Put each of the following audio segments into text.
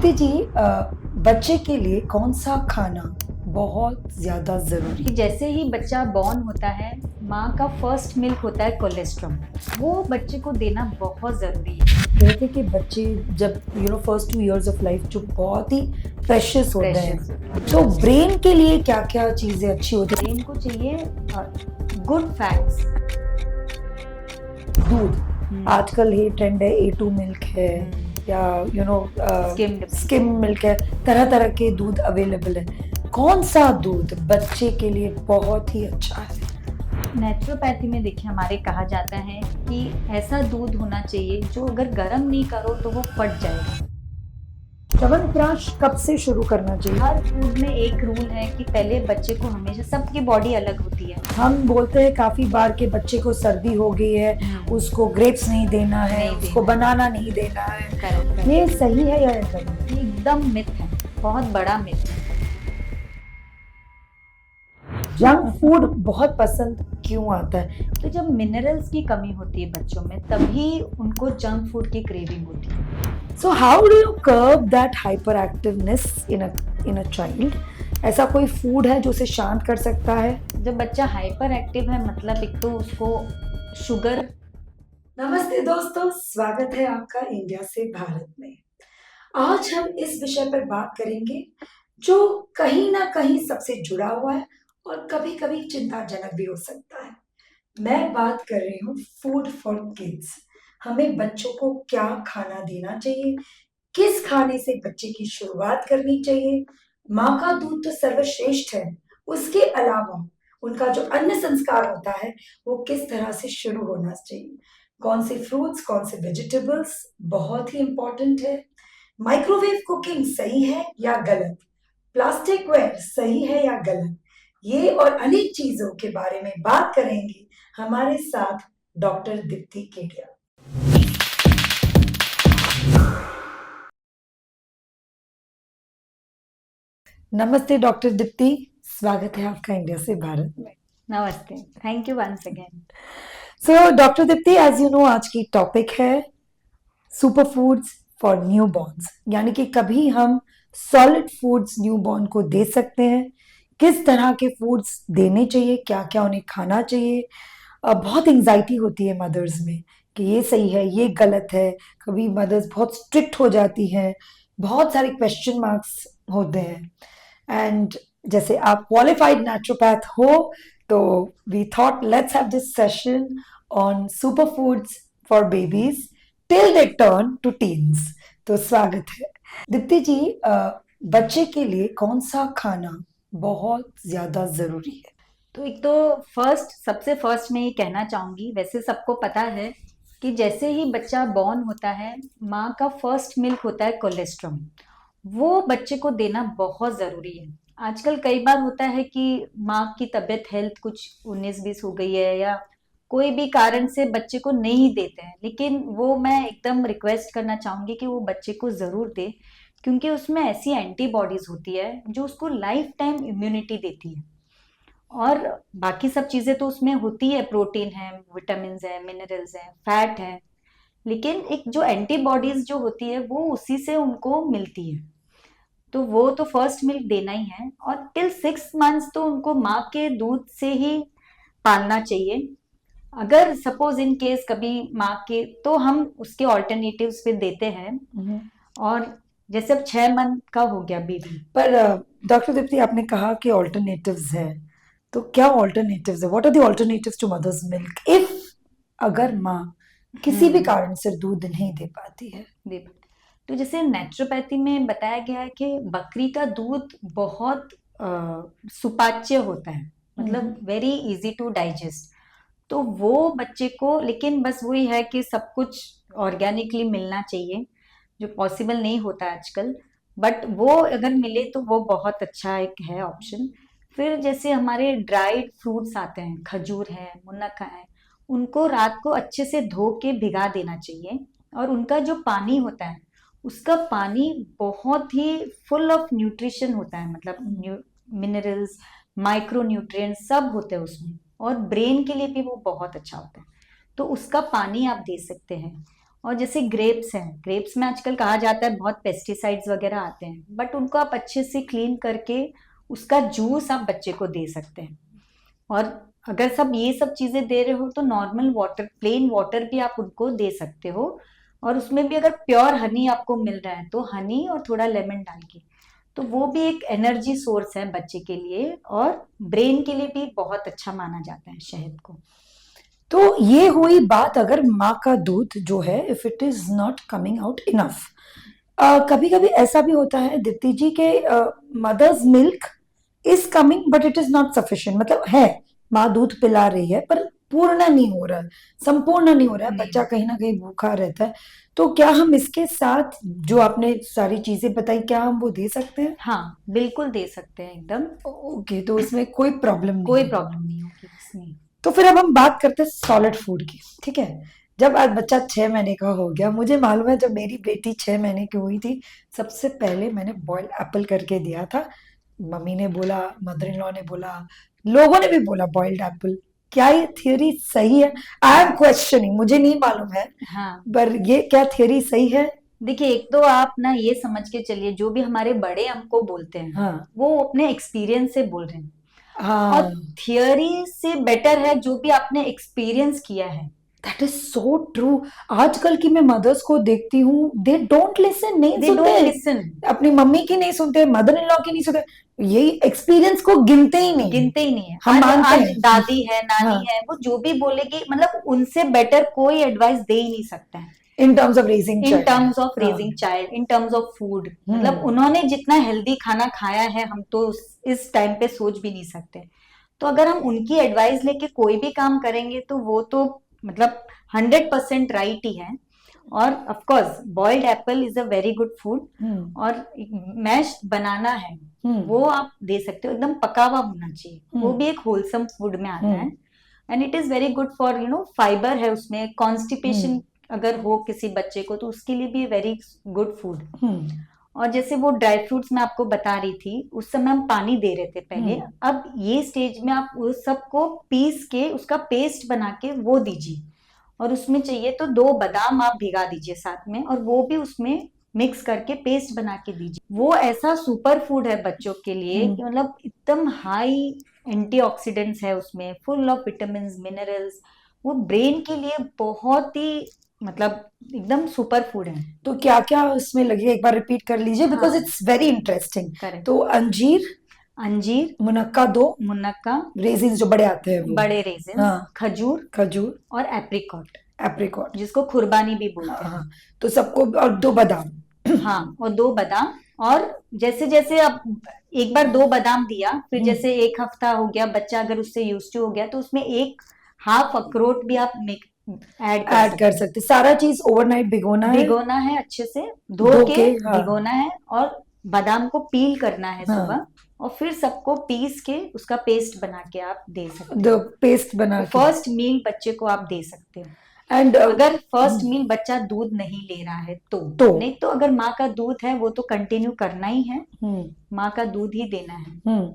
दीप्ति जी, बच्चे के लिए कौन सा खाना बहुत ज्यादा जरूरी कि जैसे ही बच्चा बॉर्न होता है, माँ का फर्स्ट मिल्क होता है कोलेस्ट्रॉम। वो बच्चे को देना बहुत ज़रूरी है। कहते हैं कि बच्चे जब फर्स्ट 2 इयर्स ऑफ लाइफ जो बहुत ही प्रेशियस होते हैं, प्रेशर तो ब्रेन के लिए क्या क्या चीजें अच्छी होती ब्रेन को चाहिए गुड फैट्स। है? दूध आजकल ये ट्रेंड है, A2 मिल्क है या Skimmed स्किम मिल्क है, तरह तरह के दूध अवेलेबल है। कौन सा दूध बच्चे के लिए बहुत ही अच्छा है? नेचुरोपैथी में देखिए हमारे कहा जाता है कि ऐसा दूध होना चाहिए जो अगर गर्म नहीं करो तो वो फट जाएगा। च्यवनप्राश कब से शुरू करना चाहिए? हर फूड में एक रूल है कि पहले बच्चे को हमेशा, सबकी बॉडी अलग होती है। हम बोलते हैं काफी बार के बच्चे को सर्दी हो गई है, उसको ग्रेप्स नहीं देना है, नहीं उसको देना है। बनाना नहीं देना है। करेक्ट, ये सही है या गलत? ये एकदम मिथ है, बहुत बड़ा मिथ है। जंक फूड बहुत पसंद क्यों आता है? तो जब मिनरल्स की कमी होती है बच्चों में, तभी उनको जंक फूड की क्रेविंग होती है। So how do you curb that hyper activeness in a child? ऐसा कोई फूड है जो उसे शांत कर सकता है? जब बच्चा हाइपर एक्टिव है, मतलब एक तो उसको शुगर। नमस्ते दोस्तों, स्वागत है आपका इंडिया से भारत में। आज हम इस विषय पर बात करेंगे जो कहीं ना कहीं सबसे जुड़ा हुआ है और कभी कभी चिंताजनक भी हो सकता है। मैं बात कर रही हूँ फूड फॉर किड्स। हमें बच्चों को क्या खाना देना चाहिए, किस खाने से बच्चे की शुरुआत करनी चाहिए। माँ का दूध तो सर्वश्रेष्ठ है, उसके अलावा उनका जो अन्न संस्कार होता है वो किस तरह से शुरू होना चाहिए। कौन से फ्रूट्स, कौन से वेजिटेबल्स बहुत ही इंपॉर्टेंट है। माइक्रोवेव कुकिंग सही है या गलत, प्लास्टिक वेयर सही है या गलत, ये और अनेक चीजों के बारे में बात करेंगे हमारे साथ डॉक्टर दीप्ति केडिया। नमस्ते डॉक्टर दीप्ति, स्वागत है आपका इंडिया से भारत में। नमस्ते, thank you once again. So doctor Deepti, as you know, आज की टॉपिक है super foods for newborns, यानी कि कभी हम सॉलिड फूड्स न्यू बॉर्न को दे सकते हैं, किस तरह के फूड्स देने चाहिए, क्या क्या उन्हें खाना चाहिए। बहुत एंजाइटी होती है मदर्स में कि ये सही है, ये गलत है। कभी मदर्स बहुत स्ट्रिक्ट हो जाती हैं, बहुत सारे क्वेश्चन मार्क्स होते हैं। एंड जैसे आप क्वालिफाइड नेचुरोपैथ हो, तो we thought let's have this session on super foods for babies till they turn to teens. तो स्वागत है दीप्ति जी। बच्चे के लिए कौन सा खाना बहुत ज्यादा जरूरी है? तो एक तो सबसे फर्स्ट मैं ये कहना चाहूंगी, वैसे सबको पता है कि जैसे ही बच्चा बॉर्न होता है, माँ का फर्स्ट मिल्क होता है कोलेस्ट्रॉम। वो बच्चे को देना बहुत जरूरी है। आजकल कई बार होता है कि माँ की तबीयत, हेल्थ कुछ 19-20 हो गई है, या कोई भी कारण से बच्चे को नहीं देते हैं, लेकिन वो मैं एकदम रिक्वेस्ट करना चाहूंगी कि वो बच्चे को जरूर दे, क्योंकि उसमें ऐसी एंटीबॉडीज होती है जो उसको लाइफ टाइम इम्यूनिटी देती है। और बाकी सब चीजें तो उसमें होती है, प्रोटीन है, विटामिन है, मिनरल्स है, फैट है, लेकिन एक जो एंटीबॉडीज जो होती है वो उसी से उनको मिलती है। तो वो तो फर्स्ट मिल्क देना ही है, और टिल 6 मंथ्स तो उनको माँ के दूध से ही पालना चाहिए। अगर सपोज इन केस कभी माँ के, तो हम उसके ऑल्टरनेटिव्स फिर देते हैं। और जैसे अब 6 मंथ का हो गया बेबी। पर डॉक्टर दीप्ति, आपने कहा कि ऑल्टरनेटिव्स है, तो क्या ऑल्टरनेटिव्स है? What are the alternatives to mother's milk if अगर माँ किसी भी कारण से दूध नहीं दे पाती है? दे तो जैसे नेचुरोपैथी में बताया गया है कि बकरी का दूध बहुत सुपाच्य होता है, मतलब वेरी इजी टू डाइजेस्ट। तो वो बच्चे को, लेकिन बस वही है कि सब कुछ ऑर्गेनिकली मिलना चाहिए, जो पॉसिबल नहीं होता आजकल। बट वो अगर मिले तो वो बहुत अच्छा एक है ऑप्शन। फिर जैसे हमारे ड्राइड फ्रूट्स आते हैं, खजूर है, मुनक्का है, उनको रात को अच्छे से धो के भिगा देना चाहिए। और उनका जो पानी होता है, उसका पानी बहुत ही फुल ऑफ न्यूट्रिशन होता है, मतलब मिनरल्स, माइक्रो न्यूट्रिएंट्स सब होते हैं उसमें, और ब्रेन के लिए भी वो बहुत अच्छा होता है। तो उसका पानी आप दे सकते हैं। और जैसे ग्रेप्स हैं, ग्रेप्स में आजकल कहा जाता है बहुत पेस्टिसाइड्स वगैरह आते हैं, बट उनको आप अच्छे से क्लीन करके उसका जूस आप बच्चे को दे सकते हैं। और अगर सब ये सब चीजें दे रहे हो तो नॉर्मल वाटर, प्लेन वाटर भी आप उनको दे सकते हो। और उसमें भी अगर प्योर हनी आपको मिल रहा है तो हनी और थोड़ा लेमन डाल के, तो वो भी एक एनर्जी सोर्स है बच्चे के लिए, और ब्रेन के लिए भी बहुत अच्छा माना जाता है शहद को। तो ये हुई बात अगर माँ का दूध जो है if it is not coming out enough. कभी कभी ऐसा भी होता है दीप्ति जी के mother's milk is coming but it is not sufficient, मतलब है माँ दूध पिला रही है पर पूर्ण नहीं हो रहा है, संपूर्ण नहीं हो रहा है, नहीं। बच्चा कहीं ना कहीं भूखा रहता है। तो क्या हम इसके साथ जो आपने सारी चीजें बताई क्या हम वो दे सकते हैं? हाँ, बिल्कुल दे सकते हैं एकदम। ओके, तो उसमें कोई प्रॉब्लम कोई नहीं है। प्रॉब्लम नहीं होगी इसमें। तो फिर अब हम बात करते हैं सॉलिड फूड की, ठीक है। जब आज बच्चा 6 महीने का हो गया, मुझे मालूम है जब मेरी बेटी 6 महीने की हुई थी सबसे पहले मैंने बॉइल्ड एप्पल करके दिया था। मम्मी ने बोला, मदर इन लॉ ने बोला, लोगों ने भी बोला बॉइल्ड एप्पल। क्या ये थियोरी सही है? आई एम क्वेश्चनिंग, मुझे नहीं मालूम है, हाँ, पर ये क्या थियोरी सही है? देखिए, एक तो आप ना ये समझ के चलिए, जो भी हमारे बड़े हमको बोलते हैं हाँ वो अपने एक्सपीरियंस से बोल रहे हैं। और हाँ, थियरी से बेटर है जो भी आपने एक्सपीरियंस किया है। That is so true. आजकल की मैं मदर्स को देखती हूँ, दे डोंट लिसन, नहीं दे सुनते डोंट हैं। लिसन। अपनी मम्मी की नहीं सुनते, मदर इन लॉ की नहीं सुनते, यही एक्सपीरियंस को गिनते ही नहीं है। गिनते ही नहीं है। हम आज मानते आज हैं। दादी है, हाँ, नानी है, वो जो भी बोलेगी, मतलब उनसे बेटर कोई एडवाइस दे ही नहीं सकता है in terms of raising in child. Terms of हाँ, raising child, in terms of food. मतलब हम्म उन्होंने जितना हेल्दी खाना खाया है हम तो इस टाइम पे सोच भी नहीं सकते। तो अगर हम उनकी एडवाइस लेके कोई भी काम करेंगे तो वो तो मतलब 100% राइट ही है। और of course boiled apple is a very good food. हम्म और मैश बनाना है, वो हम्म आप दे सकते हो, एकदम पका हुआ होना चाहिए, वो हम्म भी एक होलसम फूड में आता है। Hmm and it is very good for fibre है उसमें, कॉन्स्टिपेशन हम्म अगर हो किसी बच्चे को तो उसके लिए भी वेरी गुड फूड। हम्म और जैसे वो ड्राई फ्रूट्स मैं आपको बता रही थी, उस समय हम पानी दे रहे थे पहले। हम्म अब ये स्टेज में आप उस सबको पीस के उसका पेस्ट बना के वो दीजिए। और उसमें चाहिए तो 2 बादाम आप भिगा दीजिए साथ में, और वो भी उसमें मिक्स करके पेस्ट बना के दीजिए। वो ऐसा सुपर फूड है बच्चों के लिए हम्म। कि मतलब एकदम हाई एंटीऑक्सीडेंट्स है उसमें, फुल ऑफ विटामिन मिनरल्स। वो ब्रेन के लिए बहुत ही मतलब एकदम सुपर फूड है। तो क्या क्या उसमें लगेगा एक बार रिपीट कर लीजिए बिकॉज हाँ, इट्स वेरी इंटरेस्टिंग। करेक्ट। तो अंजीर, अंजीर, मुनक्का दो, मुनक्का, रेजिन्स जो बड़े आते हैं वो, बड़े रेजिन्स, हाँ, खजूर खजूर, और एप्रिकॉट, एप्रिकॉट, जिसको खुरबानी भी हाँ बोलते हैं। हाँ, तो सबको, और 2 बादाम। हाँ, और 2 बादाम। और जैसे जैसे अब एक बार 2 बादाम दिया, फिर हम्म, जैसे एक हफ्ता हो गया, बच्चा अगर उससे यूज टू हो गया तो उसमें एक हाफ अखरोट भी आप ऐड कर ऐड कर सकते हैं। सकते, सारा चीज ओवरनाइट भिगोना है, भिगोना है अच्छे से, धो धो के के, हाँ भिगोना है, और बादाम को पील करना है हाँ, सुबह। और फिर सबको पीस के उसका पेस्ट बना के आप दे सकते द हो। पेस्ट बना तो के। फर्स्ट मील बच्चे को आप दे सकते हो। एंड अगर फर्स्ट मील बच्चा दूध नहीं ले रहा है तो नहीं तो अगर माँ का दूध है वो तो कंटिन्यू करना ही है, हम्म माँ का दूध ही देना है। हम्म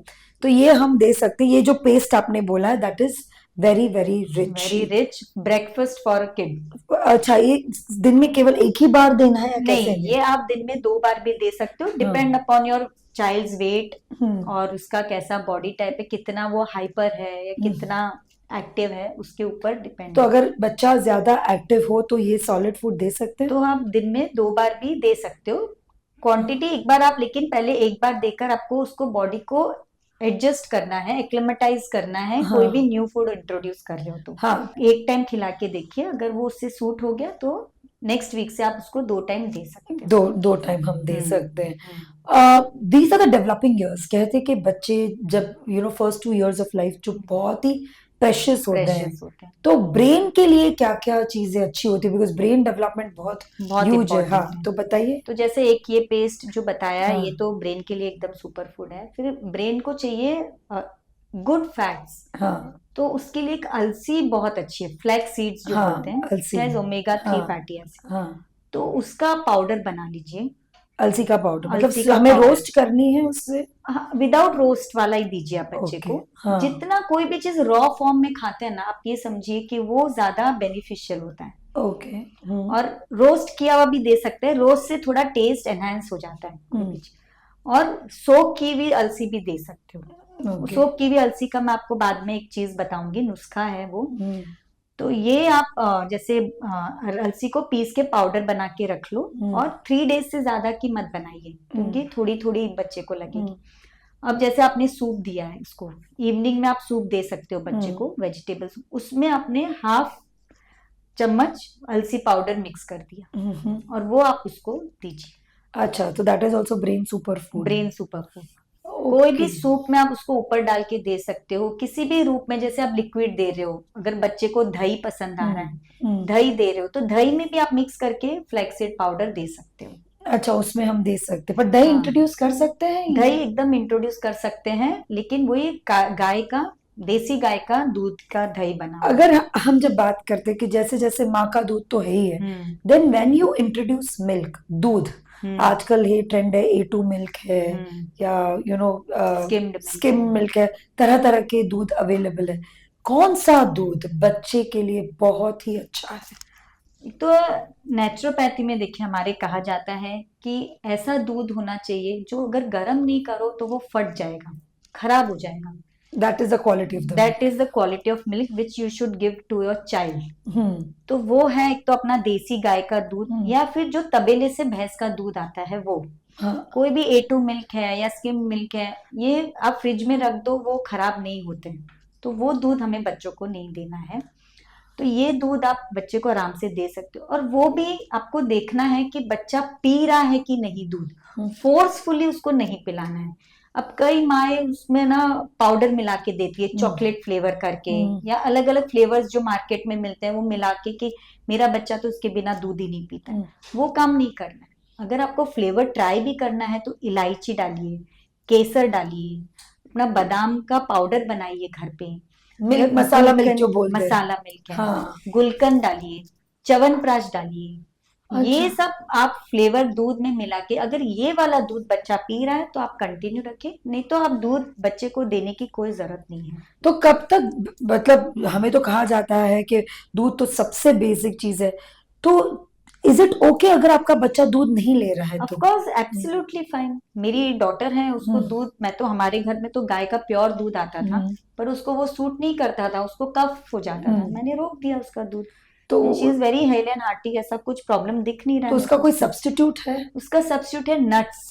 तो ये हम दे सकते हैं, ये जो पेस्ट आपने बोला है that is very very rich. Very rich breakfast for kid. अच्छा, ये दिन में केवल एक ही बार देना है या कैसे नहीं, देना ये आप दिन में 2 बार भी दे सकते हो, है? हाँ, depend upon your child's weight hmm और उसका कैसा बॉडी टाइप है, कितना वो हाइपर है या हम्म। कितना एक्टिव है, उसके ऊपर डिपेंड तो है। अगर बच्चा ज्यादा एक्टिव हो तो ये सॉलिड फूड दे सकते हैं? तो आप दिन में 2 बार भी दे सकते हो। क्वांटिटी एक बार आप, लेकिन पहले एक बार देकर आपको उसको बॉडी को एडजस्ट करना है, एक्लेमेटाइज करना है, कोई भी हाँ न्यू फूड इंट्रोड्यूस कर रहे हो तो हाँ, एक टाइम खिला के देखिए, अगर वो उससे सूट हो गया तो नेक्स्ट वीक से आप उसको 2 टाइम दे सकते हो। दो दो टाइम हम दे हम्म। सकते हैं। These are the developing years, कहते हैं कि बच्चे जब फर्स्ट 2 इयर्स ऑफ लाइफ जो बहुत ही प्रेशियस होते हैं, प्रेशियस होते हैं, तो ब्रेन के लिए क्या क्या चीजें अच्छी होती है बिकॉज ब्रेन डेवलपमेंट बहुत बहुत ह्यूज है। हाँ, इंपॉर्टेंट है। तो बताइए। तो जैसे एक ये पेस्ट जो बताया हाँ ये तो ब्रेन के लिए एकदम सुपर फूड है। फिर ब्रेन को चाहिए गुड फैट्स, हाँ तो उसके लिए एक अलसी बहुत अच्छी है, फ्लैक्स सीड्स जो बोलते हाँ, हैं, अलसी, इट हैज ओमेगा 3 हाँ फैटी एसिड। हाँ, तो उसका पाउडर बना लीजिए। अलसी का पाउडर अलसी मतलब का हमें पाउडर, रोस्ट करनी है उससे? विदाउट रोस्ट वाला ही दीजिए आप बच्चे ओके, को। हाँ, जितना कोई भी चीज रॉ फॉर्म में खाते हैं ना, आप ये समझिए कि वो ज्यादा बेनिफिशियल होता है। ओके। हम्म। और रोस्ट किया हुआ भी दे सकते हैं, रोस्ट से थोड़ा टेस्ट एनहांस हो जाता है हम्म। और सोक की हुई अलसी भी दे सकते हो। ओके। सोक की हुई अलसी का मैं आपको बाद में एक चीज बताऊंगी, नुस्खा है वो। हम्म। तो ये आप जैसे अलसी को पीस के पाउडर बना के रख लो, और 3 डेज से ज्यादा की मत बनाइए क्योंकि थोड़ी थोड़ी बच्चे को लगेगी। अब जैसे आपने सूप दिया है उसको, इवनिंग में आप सूप दे सकते हो बच्चे को, वेजिटेबल सूप, उसमें आपने हाफ चम्मच अलसी पाउडर मिक्स कर दिया और वो आप उसको दीजिए। अच्छा, तो that is also brain super food. Brain super food. कोई भी ओके। सूप में आप उसको ऊपर डाल के दे सकते हो, किसी भी रूप में। जैसे आप लिक्विड दे रहे हो, अगर बच्चे को दही पसंद आ रहा है, दही दे रहे हो, तो दही में भी आप मिक्स करके फ्लैक्सीड पाउडर दे सकते हो। अच्छा, उसमें हम दे सकते हैं, पर दही हाँ, इंट्रोड्यूस कर सकते हैं ये? दही एकदम इंट्रोड्यूस कर सकते हैं, लेकिन वही गाय का, देसी गाय का दूध का दही बना हुआ। अगर हम जब बात करते हैं कि जैसे जैसे माँ का दूध तो है ही है, hmm then when you introduce milk, दूध, हम्म आजकल ये ट्रेंड है A2 मिल्क है, हम्म या you know skimmed milk scheme है। मिल्क है, तरह तरह के दूध अवेलेबल है। कौन सा दूध बच्चे के लिए बहुत ही अच्छा है? तो नेचुरोपैथी में देखिए हमारे कहा जाता है कि ऐसा दूध होना चाहिए जो अगर गर्म नहीं करो तो वो फट जाएगा, खराब हो जाएगा। That is the quality of the that milk. Is the quality of milk which you should give to your child. Hmm. तो वो है एक तो अपना देसी गाय का दूध, हम्म। या फिर जो तबेले से भैंस का दूध आता है वो। हाँ। कोई भी A2 मिल्क है या स्किम मिल्क है, ये आप फ्रिज में रख दो, वो खराब नहीं होते। तो वो दूध हमें बच्चों को नहीं देना है। तो ये दूध आप बच्चे को आराम से दे सकते हो, और वो भी आपको देखना है कि बच्चा पी रहा है कि नहीं दूध। फोर्सफुली उसको नहीं पिलाना है। अब कई माए उसमें ना पाउडर मिला के देती है, चॉकलेट फ्लेवर करके, या अलग अलग फ्लेवर्स जो मार्केट में मिलते हैं वो मिला के कि मेरा बच्चा तो उसके बिना दूध ही नहीं पीता है। वो काम नहीं करना है। अगर आपको फ्लेवर ट्राई भी करना है तो इलायची डालिए, केसर डालिए, अपना बादाम का पाउडर बनाइए घर पे, मिल्क अगर मसाला मिल्क जो गुलकंद, बोलते हैं। मसाला मिल्क है, हाँ। गुलकंद डालिए, च्यवनप्राश डालिए। अच्छा। ये सब आप फ्लेवर दूध में मिला के, अगर ये वाला दूध बच्चा पी रहा है तो आप कंटिन्यू रखें, नहीं तो आप दूध बच्चे को देने की कोई जरूरत नहीं है। तो कब तक, मतलब हमें तो कहा जाता है कि दूध तो सबसे बेसिक चीज है, तो इज इट ओके अगर आपका बच्चा दूध नहीं ले रहा है ऑफ तो? Course absolutely fine. मेरी डॉटर है, उसको दूध, मैं तो हमारे घर में तो गाय का प्योर दूध आता था, पर उसको वो सूट नहीं करता था, उसको कफ हो जाता था, मैंने रोक दिया उसका दूध। तो she is very hello and hearty, ऐसा कुछ प्रॉब्लम दिख नहीं रहा तो है उसका मेरे कोई को। सब्स्टिट्यूट है? उसका सब्स्टिट्यूट है नट्स।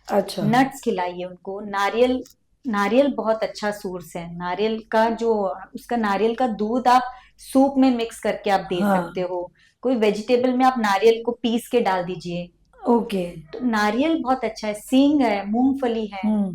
अच्छा। नट्स खिलाइए उनको, नारियल, नारियल बहुत अच्छा सोर्स है। नारियल का जो, उसका नारियल का दूध आप सूप में मिक्स करके आप दे हाँ। सकते हो। कोई वेजिटेबल में आप नारियल को पीस के डाल दीजिए। ओके। तो नारियल बहुत अच्छा है, सींग है, मूंगफली है,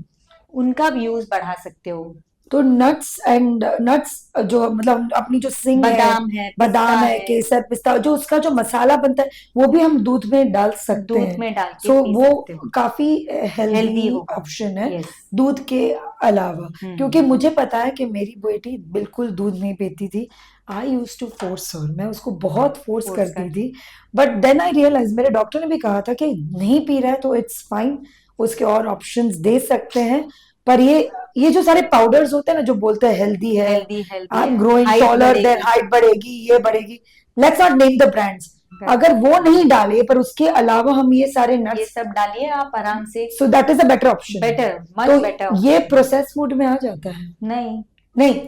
उनका भी यूज बढ़ा सकते हो। तो नट्स एंड नट्स, जो मतलब अपनी जो सिंग है, बादाम है, पिस्ता बादाम है, है, केसर, पिस्ता, जो उसका जो मसाला बनता है वो भी हम दूध में डाल सकते दूध हैं। में डाल के सो पी वो सकते हो, काफी हेल्दी हेल्दी होगा। ऑप्शन है यस। दूध के अलावा। क्योंकि हम्म मुझे पता है कि मेरी बेटी बिल्कुल दूध नहीं पीती थी। आई यूज टू फोर्स हर, मैं उसको बहुत फोर्स फोर्स करती कर, थी। बट देन आई रियलाइज, मेरे डॉक्टर ने भी कहा था कि नहीं पी रहा है तो इट्स फाइन, उसके और ऑप्शंस दे सकते हैं। पर ये जो सारे पाउडर्स होते हैं ना, जो बोलते हैं हेल्दी है, हेल्दी हेल्दी आई है, am growing height taller, then बढ़ेगी। हाइट बढ़ेगी, ये बढ़ेगी, let's not name the brands, अगर वो नहीं डाले पर उसके अलावा हम ये सारे ये नट्स, सब डालिए आप आराम से। सो that is a better option. Better, तो मच बेटर ये ऑप्शन। प्रोसेस फूड में आ जाता है? नहीं, नहीं,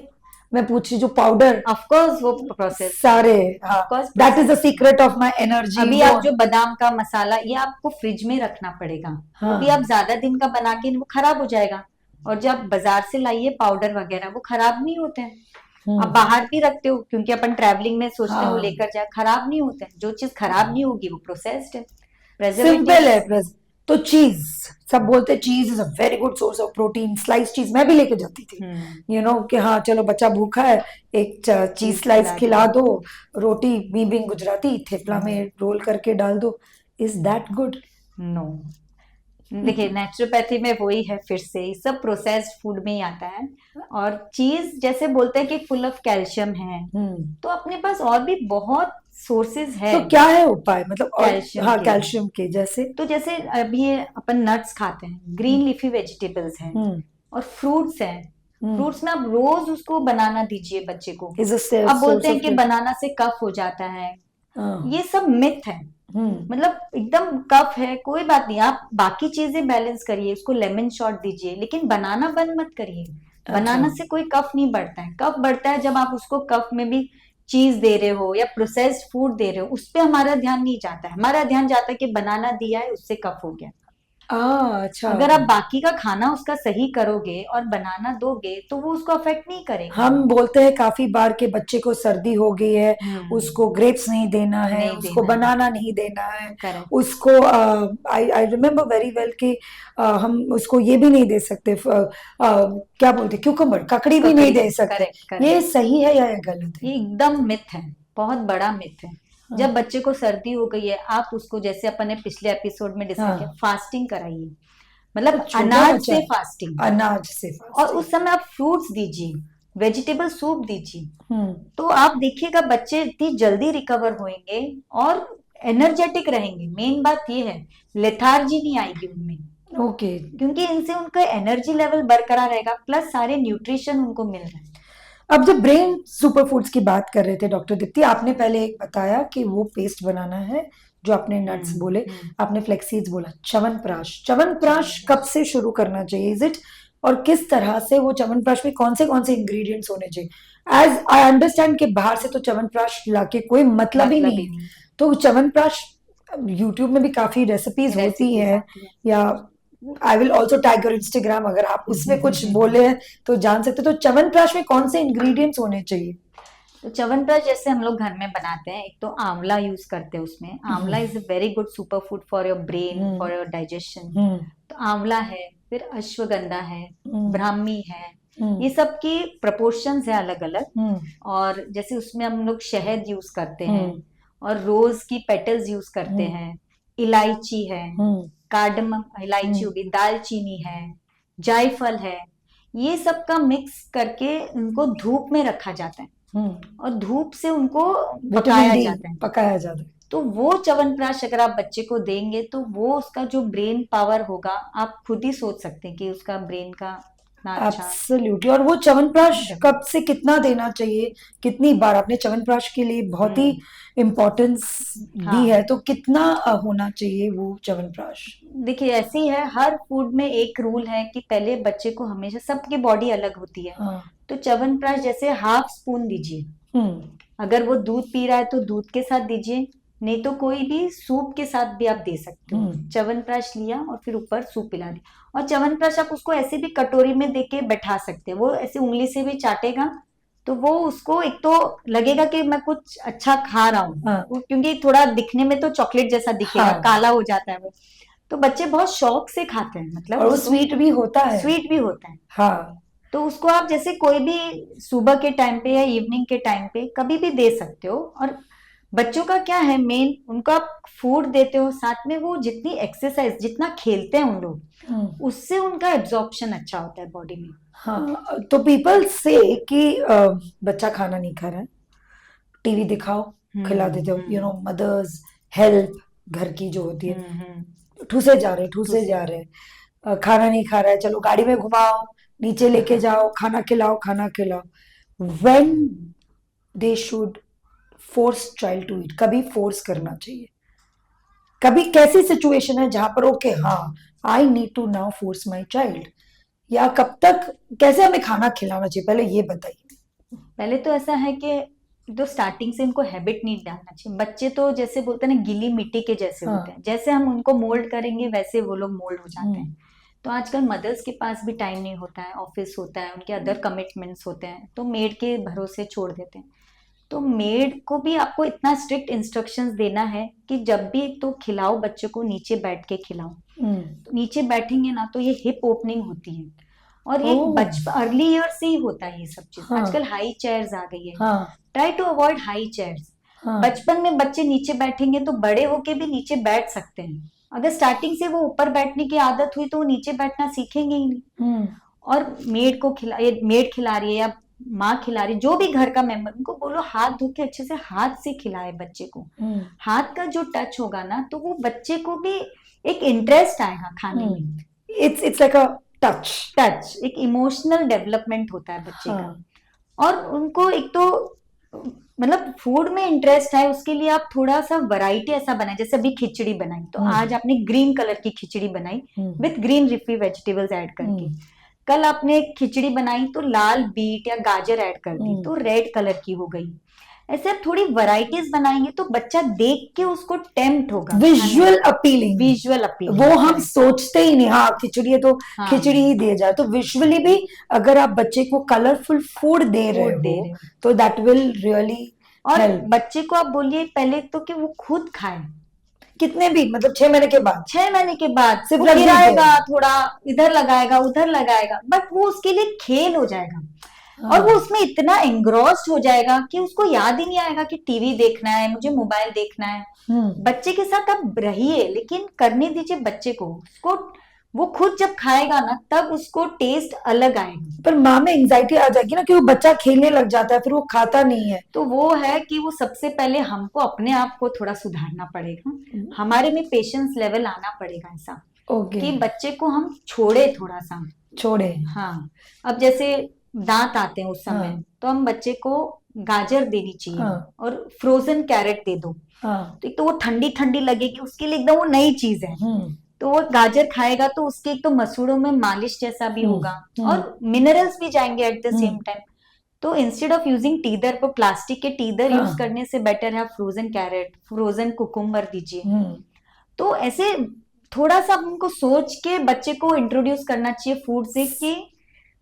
मैं पूछ रही जो पाउडर ऑफ कोर्स वो प्रोसेस फूड सारे, है। हाँ, of course that is the process food. Secret of my energy अभी वो। आप जो बादाम का मसाला, ये आपको फ्रिज में रखना पड़ेगा। वो भी आप हाँ। ज्यादा दिन का बना के, वो खराब हो जाएगा। और जब आप बाजार से लाइए पाउडर वगैरह, वो खराब नहीं होते हैं। आप बाहर भी रखते हो क्योंकि अपन ट्रैवलिंग में सोचते हैं वो हाँ। लेकर जाए, खराब नहीं होते हैं। जो चीज खराब नहीं होगी वो प्रोसेस्ड है, सिंपल है प्रेजर्वेटिव्स। बस। तो चीज, सब बोलते हैं चीज is a very good source of protein, slice चीज मैं भी लेके जाती थी, कि हाँ चलो बच्चा भूखा है, एक चीज चीज स्लाइस खिला खिला दिए। दो, रोटी बीबिंग गुजराती थेपला में रोल करके डाल दो, इज दैट गुड? नो, देखिए नेचुरोपैथी में वही है, फिर से ये सब प्रोसेस्ड फूड में ही आता है। और चीज जैसे बोलते हैं कि फुल ऑफ कैल्शियम है, तो अपने पास और भी बहुत सोर्सेज है तो क्या है उपाय, मतलब और? कैल्शियम हाँ, के। कैल्शियम के जैसे? तो जैसे अभी ये अपन नट्स खाते हैं, ग्रीन लीफी वेजिटेबल्स हैं, और फ्रूट्स हैं। फ्रूट्स में आप रोज उसको बनाना दीजिए बच्चे को। इज अ अब बोलते सोर्स हैं ऑफ, कि बनाना से कफ हो जाता है, हाँ। ये सब मिथ है। मतलब एकदम कफ है, कोई बात नहीं, आप बाकी चीजें बैलेंस करिए, उसको लेमन शॉट दीजिए, लेकिन बनाना बंद मत करिए। अच्छा। बनाना से कोई कफ नहीं बढ़ता है। कफ बढ़ता है जब आप उसको कफ में भी चीज दे रहे हो या प्रोसेस्ड फूड दे रहे हो, उस पे हमारा ध्यान नहीं जाता है। हमारा ध्यान जाता है कि बनाना दिया है, उससे कफ हो गया। अच्छा। अगर आप बाकी का खाना उसका सही करोगे और बनाना दोगे तो वो उसको अफेक्ट नहीं करेगा। हम बोलते हैं काफी बार कि बच्चे को सर्दी हो गई है, उसको हम्म। ग्रेप्स नहीं देना है, नहीं उसको देना है। बनाना नहीं देना है। करेक्ट। उसको आई आई रिमेम्बर वेरी वेल कि हम उसको ये भी नहीं दे सकते, क्या बोलते, क्यूकम्बर, ककड़ी भी नहीं ककड़ी। दे सकते। Correct correct. ये सही है या ये गलत है? ये एकदम मिथ है, बहुत बड़ा मिथ है। हाँ। जब बच्चे को सर्दी हो गई है, आप उसको, जैसे अपन ने पिछले एपिसोड में डिस्कस किया, हाँ। फास्टिंग कराइए। तो मतलब छोटा अनाज बच्चा से है, फास्टिंग। अनाज से और फास्टिंग। उस समय आप फ्रूट्स दीजिए, वेजिटेबल सूप दीजिए। हम्म। तो आप देखिएगा बच्चे इतनी जल्दी रिकवर होंगे और एनर्जेटिक रहेंगे। मेन बात ये है, लेथार्जी नहीं आएगी उनमें, ओके। क्योंकि इनसे उनका एनर्जी लेवल बरकरार रहेगा, प्लस सारे न्यूट्रिशन उनको मिल रहे हैं। अब जब ब्रेन सुपर फूड्स की बात कर रहे थे डॉक्टर दीप्ति, आपने पहले एक बताया कि वो पेस्ट बनाना है, जो आपने नट्स बोले, हम्म। आपने फ्लेक्सीड्स बोला, च्यवनप्राश। च्यवनप्राश कब च्यवनप्राश। से शुरू करना चाहिए, इज इट, और किस तरह से वो च्यवनप्राश में कौन से इंग्रेडिएंट्स होने चाहिए? एज आई अंडरस्टैंड कि बाहर से तो च्यवनप्राश लाके कोई मतलब ही मतलब नहीं ही है। नहीं। तो च्यवनप्राश, यूट्यूब में भी काफी रेसिपीज होती रेसिपीज है, आती है। या I will also tag your Instagram, अगर आप उसमें कुछ बोले हैं तो जान सकते। तो च्यवनप्राश में कौन से इंग्रेडिएंट्स होने चाहिए? तो च्यवनप्राश जैसे हम लोग घर में बनाते हैं, एक तो आंवला यूज करते हैं उसमें। Amla is a very good super food for your brain, hmm. For your digestion. Hmm. तो आंवला है, फिर अश्वगंधा है, हम्म। ब्राह्मी है। हम्म। ये सब की प्रपोर्शंस है अलग अलग। हम्म। और जैसे उसमें हम लोग शहद यूज करते हैं, हम्म। और रोज की पेटल्स यूज करते हम्म। हैं। इलायची है, हम्म। कार्डमम इलायची हम्म। होगी, दालचीनी है, जायफल है। ये सब का मिक्स करके उनको धूप में रखा जाता है, हम्म। और धूप से उनको विटामिन पकाया डी जाता है। पकाया जाता है। तो वो च्यवनप्राश अगर आप बच्चे को देंगे तो वो उसका जो ब्रेन पावर होगा, आप खुद ही सोच सकते हैं कि उसका ब्रेन का इतना अच्छा एब्सोल्युटली। और वो च्यवनप्राश डेवलप। कब से कितना देना चाहिए, कितनी बार? आपने च्यवनप्राश के लिए बहुत ही हम्म। इम्पोर्टेंस दी है, हाँ, तो कितना होना चाहिए वो च्यवनप्राश? देखिए ऐसे ही है, हर फूड में एक रूल है कि पहले बच्चे को हमेशा, सबकी बॉडी अलग होती है, हाँ। तो च्यवनप्राश जैसे हाफ स्पून दीजिए। हम्म। अगर वो दूध पी रहा है तो दूध के साथ दीजिए, नहीं तो कोई भी सूप के साथ भी आप दे सकते हो। हम्म। च्यवनप्राश लिया और फिर ऊपर सूप पिला दिया। और च्यवनप्राश आप उसको ऐसे भी कटोरी में दे के बैठा सकते हैं, वो ऐसे उंगली से भी चाटेगा, तो वो उसको एक तो लगेगा कि मैं कुछ अच्छा खा रहा हूँ। हाँ। क्योंकि थोड़ा दिखने में तो चॉकलेट जैसा दिखेगा, हाँ। काला हो जाता है वो। तो बच्चे बहुत शौक से खाते हैं, मतलब और वो उसको स्वीट भी होता है। स्वीट भी होता है। हाँ। तो उसको आप जैसे कोई भी सुबह के टाइम पे या इवनिंग के टाइम पे कभी भी दे सकते हो। और बच्चों का क्या है, मेन उनको आप फूड देते हो, साथ में वो जितनी एक्सरसाइज, जितना खेलते हैं उन लोग, हम्म। उससे उनका एब्जॉर्प्शन अच्छा होता है बॉडी में। हाँ, तो पीपल से कि बच्चा खाना नहीं खा रहा है, टीवी दिखाओ, खिला देते हो, हम्म। मदर्स हेल्प घर की जो होती है, हम्म। ठूसे दूसरे। जा रहे हैं, खाना नहीं खा रहा है, चलो गाड़ी में घुमाओ, नीचे लेके जाओ, खाना खिलाओ। When they should force child to eat, कभी फोर्स करना चाहिए, कभी कैसी सिचुएशन है जहां पर ओके, हाँ, I need to now force my child, या कब तक, कैसे हमें खाना खिलाना चाहिए, पहले ये बताइए। पहले तो ऐसा है कि तो स्टार्टिंग से इनको हैबिट नहीं डालना चाहिए। बच्चे तो जैसे बोलते हैं ना, गीली मिट्टी के जैसे होते हाँ। हैं, जैसे हम उनको मोल्ड करेंगे वैसे वो लोग मोल्ड हो जाते हम्म। हैं। तो आजकल मदर्स के पास भी टाइम नहीं होता है, ऑफिस होता है, उनके अदर कमिटमेंट्स होते हैं, तो मेड के भरोसे छोड़ देते हैं। तो मेड को भी आपको इतना स्ट्रिक्ट इंस्ट्रक्शंस देना है कि जब भी तो खिलाओ बच्चों को, नीचे बैठ के खिलाओ। हम्म। तो नीचे बैठेंगे ना तो ये हिप ओपनिंग होती है, और ये ओह। अर्ली ईयर से ही होता है ये सब चीज। हाँ। आजकल हाई चेयर्स आ गई है, हाँ। Try to avoid high chairs. हाँ। बचपन में बच्चे नीचे बैठेंगे तो बड़े होके भी नीचे बैठ सकते हैं। अगर स्टार्टिंग से वो ऊपर बैठने की आदत हुई तो वो नीचे बैठना सीखेंगे ही नहीं। हम्म। और मेड खिला रही है या माँ खिला रही, जो भी घर का मेंबर, उनको बोलो हाथ धो के अच्छे से हाथ से खिलाए बच्चे को। हम्म। हाथ का जो टच होगा ना, तो वो बच्चे को भी एक इंटरेस्ट आएगा खाने में। It's like a touch. Touch एक इमोशनल डेवलपमेंट होता है बच्चे का। हाँ। और उनको एक तो मतलब फूड में इंटरेस्ट है उसके लिए आप थोड़ा सा वैरायटी ऐसा बनाए, जैसे अभी खिचड़ी बनाई तो आज आपने ग्रीन कलर की खिचड़ी बनाई with green leafy vegetables add करके, कल आपने खिचड़ी बनाई तो लाल बीट या गाजर ऐड कर दी तो रेड कलर की हो गई। ऐसे आप थोड़ी वैरायटीज बनाएंगे तो बच्चा देख के उसको टेम्प्ट होगा, विजुअल अपीलिंग, विजुअल अपील, वो हम सोचते ही नहीं, हाँ खिचड़ी है तो हाँ। खिचड़ी ही दिया जाए, तो विजुअली भी अगर आप बच्चे को कलरफुल फूड दे रहे हो तो दैट विल रियली और हेल्प। बच्चे को आप बोलिए पहले तो कि वो खुद खाए, कितने भी मतलब 6 महीने के बाद, 6 महीने के बाद सिर्फ वो रख दीजिए। गिराएगा, थोड़ा इधर लगाएगा उधर लगाएगा, बट वो उसके लिए खेल हो जाएगा और वो उसमें इतना एंग्रॉस्ड हो जाएगा कि उसको याद ही नहीं आएगा कि टीवी देखना है, मुझे मोबाइल देखना है। बच्चे के साथ आप रहिए लेकिन करने दीजिए बच्चे को, उसको वो खुद जब खाएगा ना तब उसको टेस्ट अलग आएगा। पर माँ में एंजाइटी आ जाएगी ना कि वो बच्चा खेलने लग जाता है फिर वो खाता नहीं है। तो वो है कि वो सबसे पहले हमको अपने आप को थोड़ा सुधारना पड़ेगा, हमारे में पेशेंस लेवल आना पड़ेगा ऐसा कि बच्चे को हम छोड़े, थोड़ा सा छोड़े। हाँ, अब जैसे दांत आते हैं उस समय तो हम बच्चे को गाजर देनी चाहिए और फ्रोजन कैरेट दे दो, तो एक तो वो ठंडी ठंडी लगेगी उसके लिए, एकदम वो नई चीज है, तो वो गाजर खाएगा तो उसके एक तो मसूड़ों में मालिश जैसा भी होगा और मिनरल्स भी जाएंगे एट द सेम टाइम। तो इंस्टेड ऑफ यूजिंग टीदर, वो प्लास्टिक के टीदर यूज करने से बेटर है फ्रोजन कैरेट, फ्रोजन कुकुम्बर दीजिए। तो ऐसे थोड़ा सा हमको सोच के बच्चे को इंट्रोड्यूस करना चाहिए फूड से कि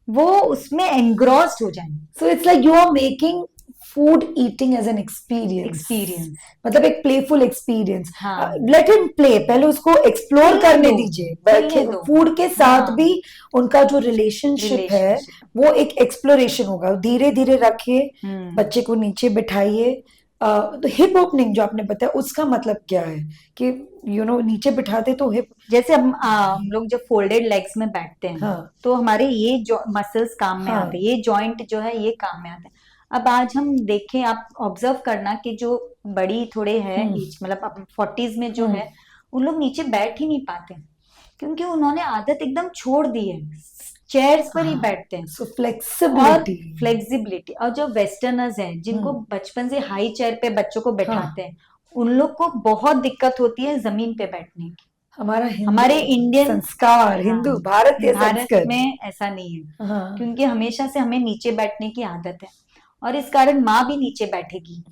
वो उसमें एंग्रॉस्ड हो जाए। So it's like you are making food eating as an experience, मतलब एक playful experience. Let him play, पहले उसको एक्सप्लोर करने दीजिए, फूड के साथ भी उनका जो रिलेशनशिप है वो एक एक्सप्लोरेशन होगा। धीरे धीरे रखिए, बच्चे को नीचे बिठाइए। तो हिप ओपनिंग जो आपने बताया उसका मतलब क्या है कि नीचे बिठाते तो हिप, जैसे हम लोग जब फोल्डेड लेग्स में बैठते हैं तो हमारे ये जो मसल्स काम में आते हैं, ये जॉइंट जो है ये काम में आते हैं। अब आज हम देखें, आप ऑब्जर्व करना कि जो बड़ी थोड़े है मतलब 40s में जो है उन लोग नीचे बैठ ही नहीं पाते क्योंकि उन्होंने आदत एकदम छोड़ दी है, चेयर्स पर ही बैठते हैं। सो फ्लेक्सिबिलिटी और जो वेस्टर्नर्स हैं जिनको बचपन से हाई चेयर पे बच्चों को बैठाते हैं उन लोग को बहुत दिक्कत होती है जमीन पे बैठने की। हमारे इंडियन संस्कार, हिंदू भारत में ऐसा नहीं है क्योंकि हमेशा से हमें नीचे बैठने की आदत है और इस कारण माँ भी नीचे बैठेगी।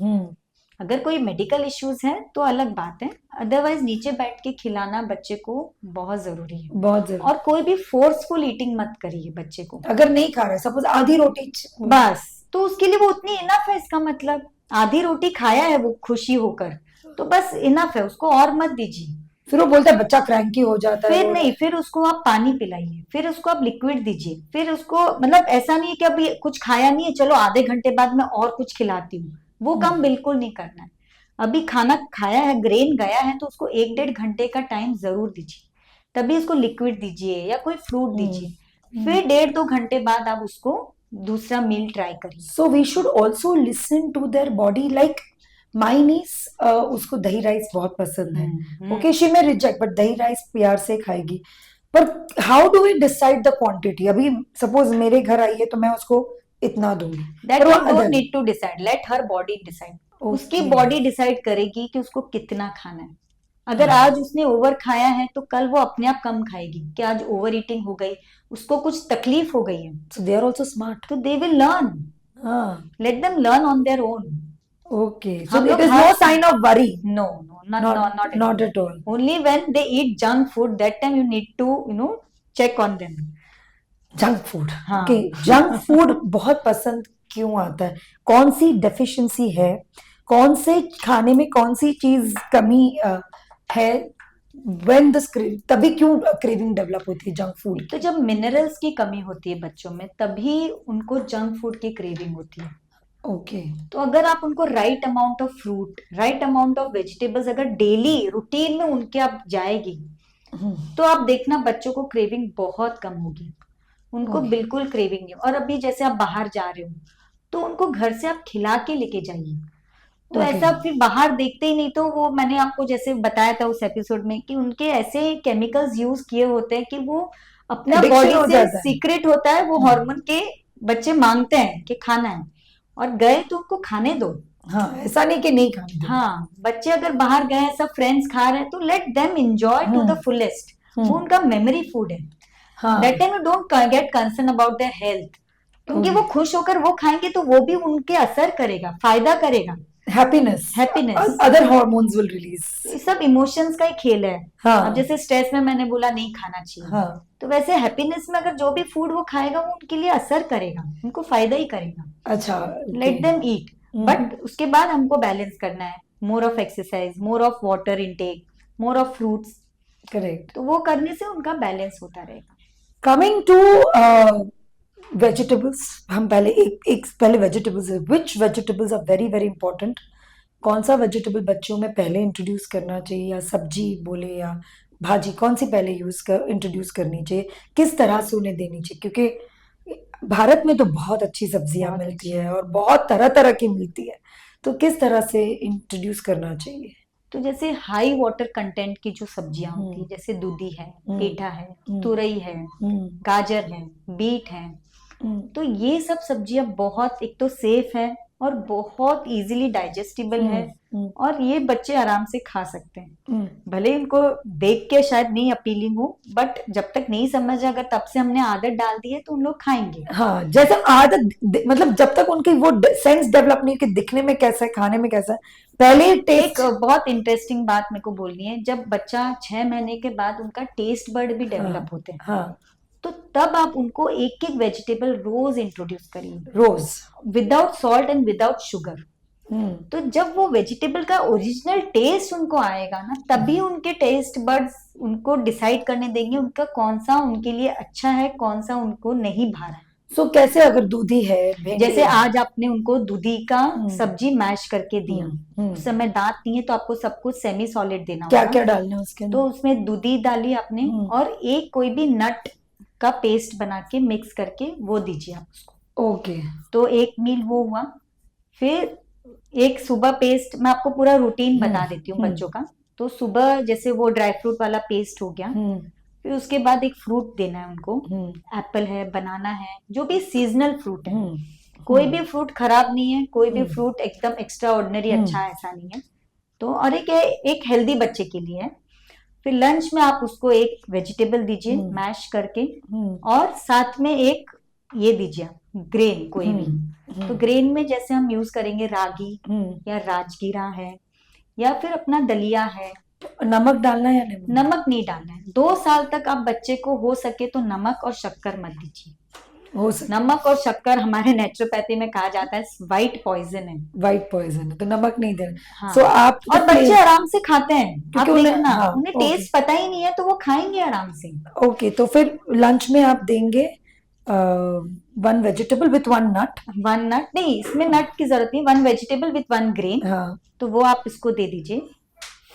अगर कोई मेडिकल इश्यूज है तो अलग बात है, अदरवाइज नीचे बैठ के खिलाना बच्चे को बहुत जरूरी है, बहुत जरूरी। और कोई भी फोर्सफुल ईटिंग मत करिए बच्चे को। अगर नहीं खा रहा है, सपोज आधी रोटी बस, तो उसके लिए वो उतनी इनफ है, इसका मतलब आधी रोटी खाया है वो खुशी होकर तो बस इनफ है, उसको और मत दीजिए। फिर वो बोलता है बच्चा क्रैंकी हो जाता है। फिर नहीं, फिर उसको आप पानी पिलाइए, फिर उसको आप लिक्विड दीजिए, फिर उसको मतलब ऐसा नहीं है कि अभी कुछ खाया नहीं है चलो आधे घंटे बाद मैं और कुछ खिलाती हूँ, वो काम बिल्कुल नहीं करना है। अभी खाना खाया है, ग्रेन गया है तो उसको 1-1.5 घंटे का टाइम जरूर दीजिए, तभी उसको लिक्विड दीजिए या कोई फ्रूट दीजिए, फिर 1.5-2 घंटे बाद आप उसको दूसरा मील ट्राई करिए। So we should also listen to their body. Like my niece, उसको दही राइस बहुत पसंद है, okay she may reject but दही राइस प्यार से खाएगी, पर how do we decide the quantity? अभी सपोज मेरे घर आई है तो मैं उसको इतना दूंगी, that you don't need to decide, let her body decide. उसकी बॉडी डिसाइड करेगी कि उसको कितना खाना है। अगर आज उसने ओवर खाया है तो कल वो अपने आप कम खाएगी कि आज ओवर ईटिंग हो गई, उसको कुछ तकलीफ हो गई है, सो दे आर आल्सो स्मार्ट, तो they will learn, let them learn on their own. Okay, so there is no sign of worry. No, not at all. Only when they eat junk food, that time you need to, check on them. Junk food, okay, junk food बहुत पसंद क्यों आता है? कौन सी deficiency है? कौन से खाने में कौन सी चीज कमी है? When the तभी क्यों क्रेविंग डेवलप होती है जंक फूड? तो जब मिनरल्स की कमी होती है बच्चों में तभी उनको जंक फूड की क्रेविंग होती है। ओके, तो अगर आप उनको right amount of fruit, right amount of vegetables अगर डेली रूटीन में उनके आप जाएगी तो आप देखना बच्चों को क्रेविंग बहुत कम होगी, उनको बिल्कुल क्रेविंग नहीं। और अभी जैसे आप बाहर जा रहे हो तो उनको घर से आप खिला के लेके जाइए, तो ऐसा फिर बाहर देखते ही नहीं। तो वो मैंने आपको जैसे बताया था उस एपिसोड में कि उनके ऐसे केमिकल्स यूज किए होते हैं कि वो अपना बॉडी से सीक्रेट होता है, वो हार्मोन के बच्चे मांगते हैं कि खाना है और गए तो उनको खाने दो, हाँ, ऐसा नहीं कि नहीं खाने देना। हाँ, बच्चे अगर बाहर गए हैं, सब फ्रेंड्स खा रहे हैं, तो let them enjoy to the fullest. वो उनका मेमोरी फूड है। हाँ, that time you don't get concern about their health, क्योंकि वो खुश होकर वो खाएंगे तो वो भी उनके असर करेगा, फायदा करेगा। Happiness, happiness, other hormones will release. ये सब इमोशंस का ही खेल है। हाँ, अब जैसे स्ट्रेस में मैंने बोला नहीं खाना चाहिए, हाँ, तो वैसे हैप्पीनेस में अगर जो भी फूड वो खाएगा वो उनके लिए असर करेगा, उनको फायदा ही करेगा। अच्छा, लेट देम ईट, बट उसके बाद हमको बैलेंस करना है। More of exercise, more of water intake, more of fruits, correct. तो वो करने से उनका बैलेंस होता रहेगा। कमिंग टू वेजिटेबल्स, हम पहले एक पहले vegetables, which vegetables are very very important? कौन सा वेजिटेबल बच्चों में पहले इंट्रोड्यूस करना चाहिए, या सब्जी बोले या भाजी, कौन सी पहले इंट्रोड्यूस करनी चाहिए, किस तरह से उन्हें देनी चाहिए? क्योंकि भारत में तो बहुत अच्छी सब्जियां बहुत मिलती अच्छी। है और बहुत तरह तरह की मिलती है, तो किस तरह से इंट्रोड्यूस करना चाहिए? तो जैसे हाई वाटर कंटेंट की जो सब्जियां होती है, हम्म, जैसे दूधी है, हम्म, पेठा है, हम्म, तुरई है, हम्म, गाजर है, बीट है, हम्म, तो ये सब सब्जियां बहुत, एक तो सेफ है और बहुत इजीली डाइजेस्टिबल है, हम्म, और ये बच्चे आराम से खा सकते हैं। हम्म। भले इनको देख के शायद नहीं अपीलिंग हो, बट जब तक नहीं समझ, अगर तब से हमने आदत डाल दी है तो उन लोग खाएंगे। हाँ, जैसे आदत मतलब जब तक उनकी वो सेंस डेवलप नहीं, कि दिखने में कैसा है, खाने में कैसा है, पहले एक टेस्ट। बहुत इंटरेस्टिंग बात मेरे को बोलनी है, जब बच्चा 6 महीने के बाद उनका टेस्ट बर्ड भी हाँ, डेवलप होते हैं, हाँ, तो तब आप उनको एक एक वेजिटेबल रोज इंट्रोड्यूस करिए, रोज। Without salt and without sugar. Hmm, तो जब वो वेजिटेबल का ओरिजिनल टेस्ट उनको आएगा ना, तभी उनके टेस्ट बड्स उनको डिसाइड करने देंगे उनका कौन सा उनके लिए अच्छा है, कौन सा उनको नहीं भा रहा है। सो कैसे, अगर दूधी है, भिंडी जैसे है। आज आपने उनको दूधी का हम्म, सब्जी मैश करके दिया, हम्म। उस समय दांत नहीं है तो आपको सब कुछ सेमी सॉलिड देना क्या होगा, क्या डालना है उसके तो अंदर? उसमें दूधी डाली आपने, हम्म, और एक कोई भी नट का पेस्ट बना के मिक्स करके वो दीजिए आप उसको। ओके। तो एक मील वो हुआ। फिर एक सुबह पेस्ट, मैं आपको पूरा रूटीन बता देती हूँ हम्म, बच्चों का। तो सुबह जैसे वो ड्राई फ्रूट वाला पेस्ट हो गया, हम्म, फिर उसके बाद एक फ्रूट देना है उनको, हम्म, एप्पल है, बनाना है, जो भी सीजनल फ्रूट है। हम्म, कोई भी फ्रूट खराब नहीं है, कोई भी हम्म, फ्रूट एकदम एक्स्ट्रा ऑर्डिनरी हम्म, अच्छा है ऐसा नहीं है। तो और एक हेल्दी बच्चे के लिए है। फिर लंच में आप उसको एक वेजिटेबल दीजिए हम्म, मैश करके, हम्म, और साथ में एक ये दीजिए ग्रेन कोई भी। तो ग्रेन में जैसे हम यूज करेंगे रागी, हम्म। या राजगीरा है, या फिर अपना दलिया है। नमक डालना है या नहीं? नमक नहीं डालना है। 2 साल तक आप बच्चे को हो सके तो नमक और शक्कर मत दीजिए। हो सके। नमक और शक्कर हमारे नेचुरोपैथी में कहा जाता है वाइट पॉइजन है। वाइट पॉइजन है, तो नमक नहीं देना। हाँ, सो आप और बच्चे आराम से खाते हैं, आप क्योंकि उन्हें, देखना हाँ, उन्हें ओके, टेस्ट पता ही नहीं है तो वो खाएंगे आराम से। ओके, तो फिर लंच में आप देंगे 1 वेजिटेबल विथ 1 नट। 1 नट नहीं, इसमें नट की जरूरत नहीं, 1 वेजिटेबल विथ 1 ग्रेन, हाँ, तो वो आप इसको दे दीजिए।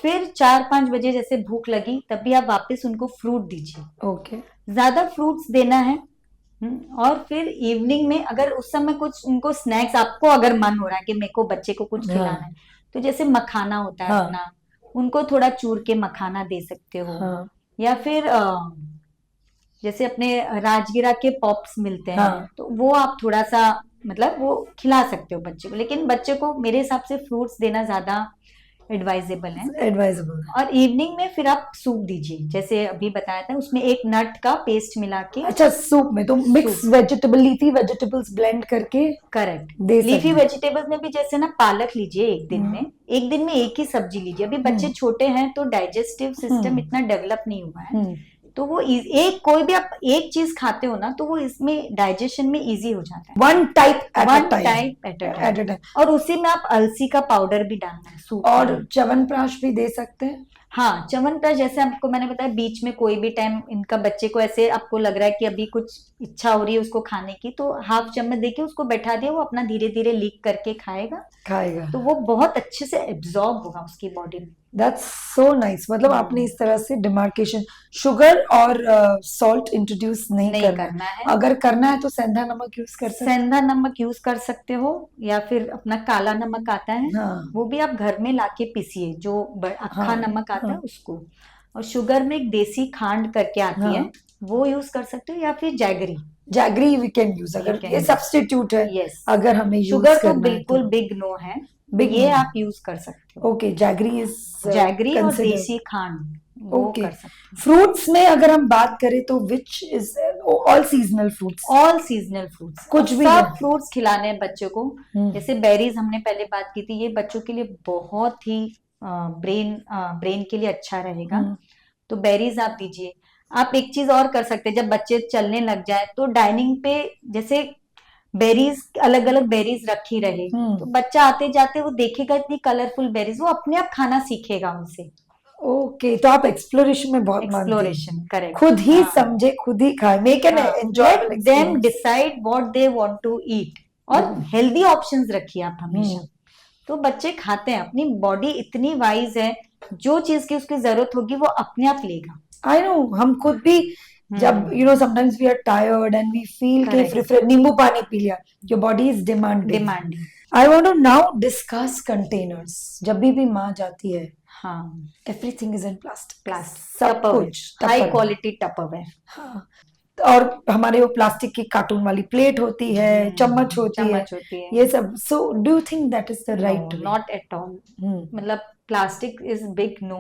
फिर 4-5 बजे जैसे भूख लगी तभी आप वापस उनको फ्रूट दीजिए, ओके, ज्यादा फ्रूट्स देना है। और फिर इवनिंग में अगर उस समय कुछ उनको स्नैक्स, आपको अगर मन हो रहा है कि मेरे को बच्चे को कुछ खिलाना हाँ, है, तो जैसे मखाना होता है हाँ, अपना, उनको थोड़ा चूर के मखाना दे सकते हो। हाँ, या फिर जैसे अपने राजगिरा के पॉप्स मिलते हैं, हाँ, तो वो आप थोड़ा सा मतलब वो खिला सकते हो बच्चे को, लेकिन बच्चे को मेरे हिसाब से फ्रूट्स देना ज्यादा एडवाइजेबल है। एडवाइजेबल है। और इवनिंग में फिर आप सूप दीजिए, जैसे अभी बताया था, उसमें एक नट का पेस्ट मिला के। अच्छा, सूप में तो mix soup, vegetable, leafy vegetables blend करके करेक्ट। दे लीफी सकते हैं। वेजिटेबल्स में भी जैसे ना पालक लीजिए एक दिन में, एक दिन में एक ही सब्जी लीजिए। अभी बच्चे छोटे हैं तो डाइजेस्टिव सिस्टम इतना डेवलप नहीं हुआ है, तो वो एक कोई भी आप एक चीज खाते हो ना तो वो इसमें डाइजेशन में इजी हो जाता है। One type at a one time. Type at a eight a time. Time. और उसी में आप अलसी का पाउडर भी डालना है सूप और में। च्यवनप्राश भी दे सकते हैं। हाँ, च्यवनप्राश जैसे आपको मैंने बताया, बीच में कोई भी टाइम इनका बच्चे को ऐसे आपको लग रहा है कि अभी कुछ इच्छा हो रही है उसको खाने की, तो हाफ चम्मच देके उसको बैठा दिया, वो अपना धीरे धीरे लीक करके खाएगा, खाएगा। तो वो बहुत अच्छे से एब्जॉर्ब होगा उसकी बॉडी में। That's so nice. मतलब आपने इस तरह से डिमार्केशन, शुगर और सॉल्ट इंट्रोड्यूस नहीं नहीं करना करना है। अगर करना है तो सेंधा नमक यूज कर सकते सेंधा नमक यूज कर सकते हो, या फिर अपना काला नमक आता है, हैं। हाँ, वो भी आप घर में लाके पीसिए, जो अक्खा हाँ, नमक आता है हाँ, उसको। और शुगर में एक देसी खांड करके आती है, हाँ। वो यूज कर सकते हो, या फिर jaggery jaggery we can use, you अगर कैन ये यूज। सब्स्टिट्यूट है, यस, अगर हमें यूज शुगर तो करना है तो। बिल्कुल बिग नो है। तो Big ये no. आप यूज कर सकते हो। ओके, जैगरी इज जैगरी और कंसिडर्ड। देसी खांड वो ओके, कर सकते हो। फ्रूट्स में अगर हम बात करें तो which is all seasonal fruits, all seasonal fruits, कुछ भी सब है। फ्रूट्स खिलाने हैं बच्चों को। जैसे बेरीज हमने पहले बात की थी, ये बच्चों के लिए बहुत ही ब्रेन के लिए अच्छा रहेगा। तो बेरीज आप दीजिए। आप एक चीज और कर सकते हैं, जब बच्चे चलने लग जाए तो डाइनिंग पे जैसे बेरीज, अलग अलग बेरीज रखी रहे, तो बच्चा आते जाते वो देखेगा इतनी कलरफुल बेरीज, वो अपने आप खाना सीखेगा उनसे। ओके, तो आप एक्सप्लोरेशन में बहुत मानते हैं, एक्सप्लोरेशन, करेक्ट। खुद ही हाँ समझे, खुद ही खाए, मेक एन हाँ, enjoyable let them experience. Decide what they want to eat. और हेल्दी ऑप्शंस रखिए आप हमेशा, तो बच्चे खाते हैं। अपनी बॉडी इतनी वाइज है, जो चीज की उसकी जरूरत होगी वो अपने आप लेगा। आई नो, हम खुद भी जब sometimes we are tired and we feel कि करेक्ट, नींबू पानी पी लिया, your body is demanding. Demanding. I want to now discuss containers. जब भी माँ जाती है, हाँ, everything is in plastic, plastic, सब टपरवेयर, कुछ हाई टपर। Quality Tupperware. हाँ, और हमारे वो प्लास्टिक की कार्टून वाली प्लेट होती है, चम्मच होती है, चम्मच होती है। ये सब। So do you think that is the no, right way? Not at all. मतलब plastic is big no.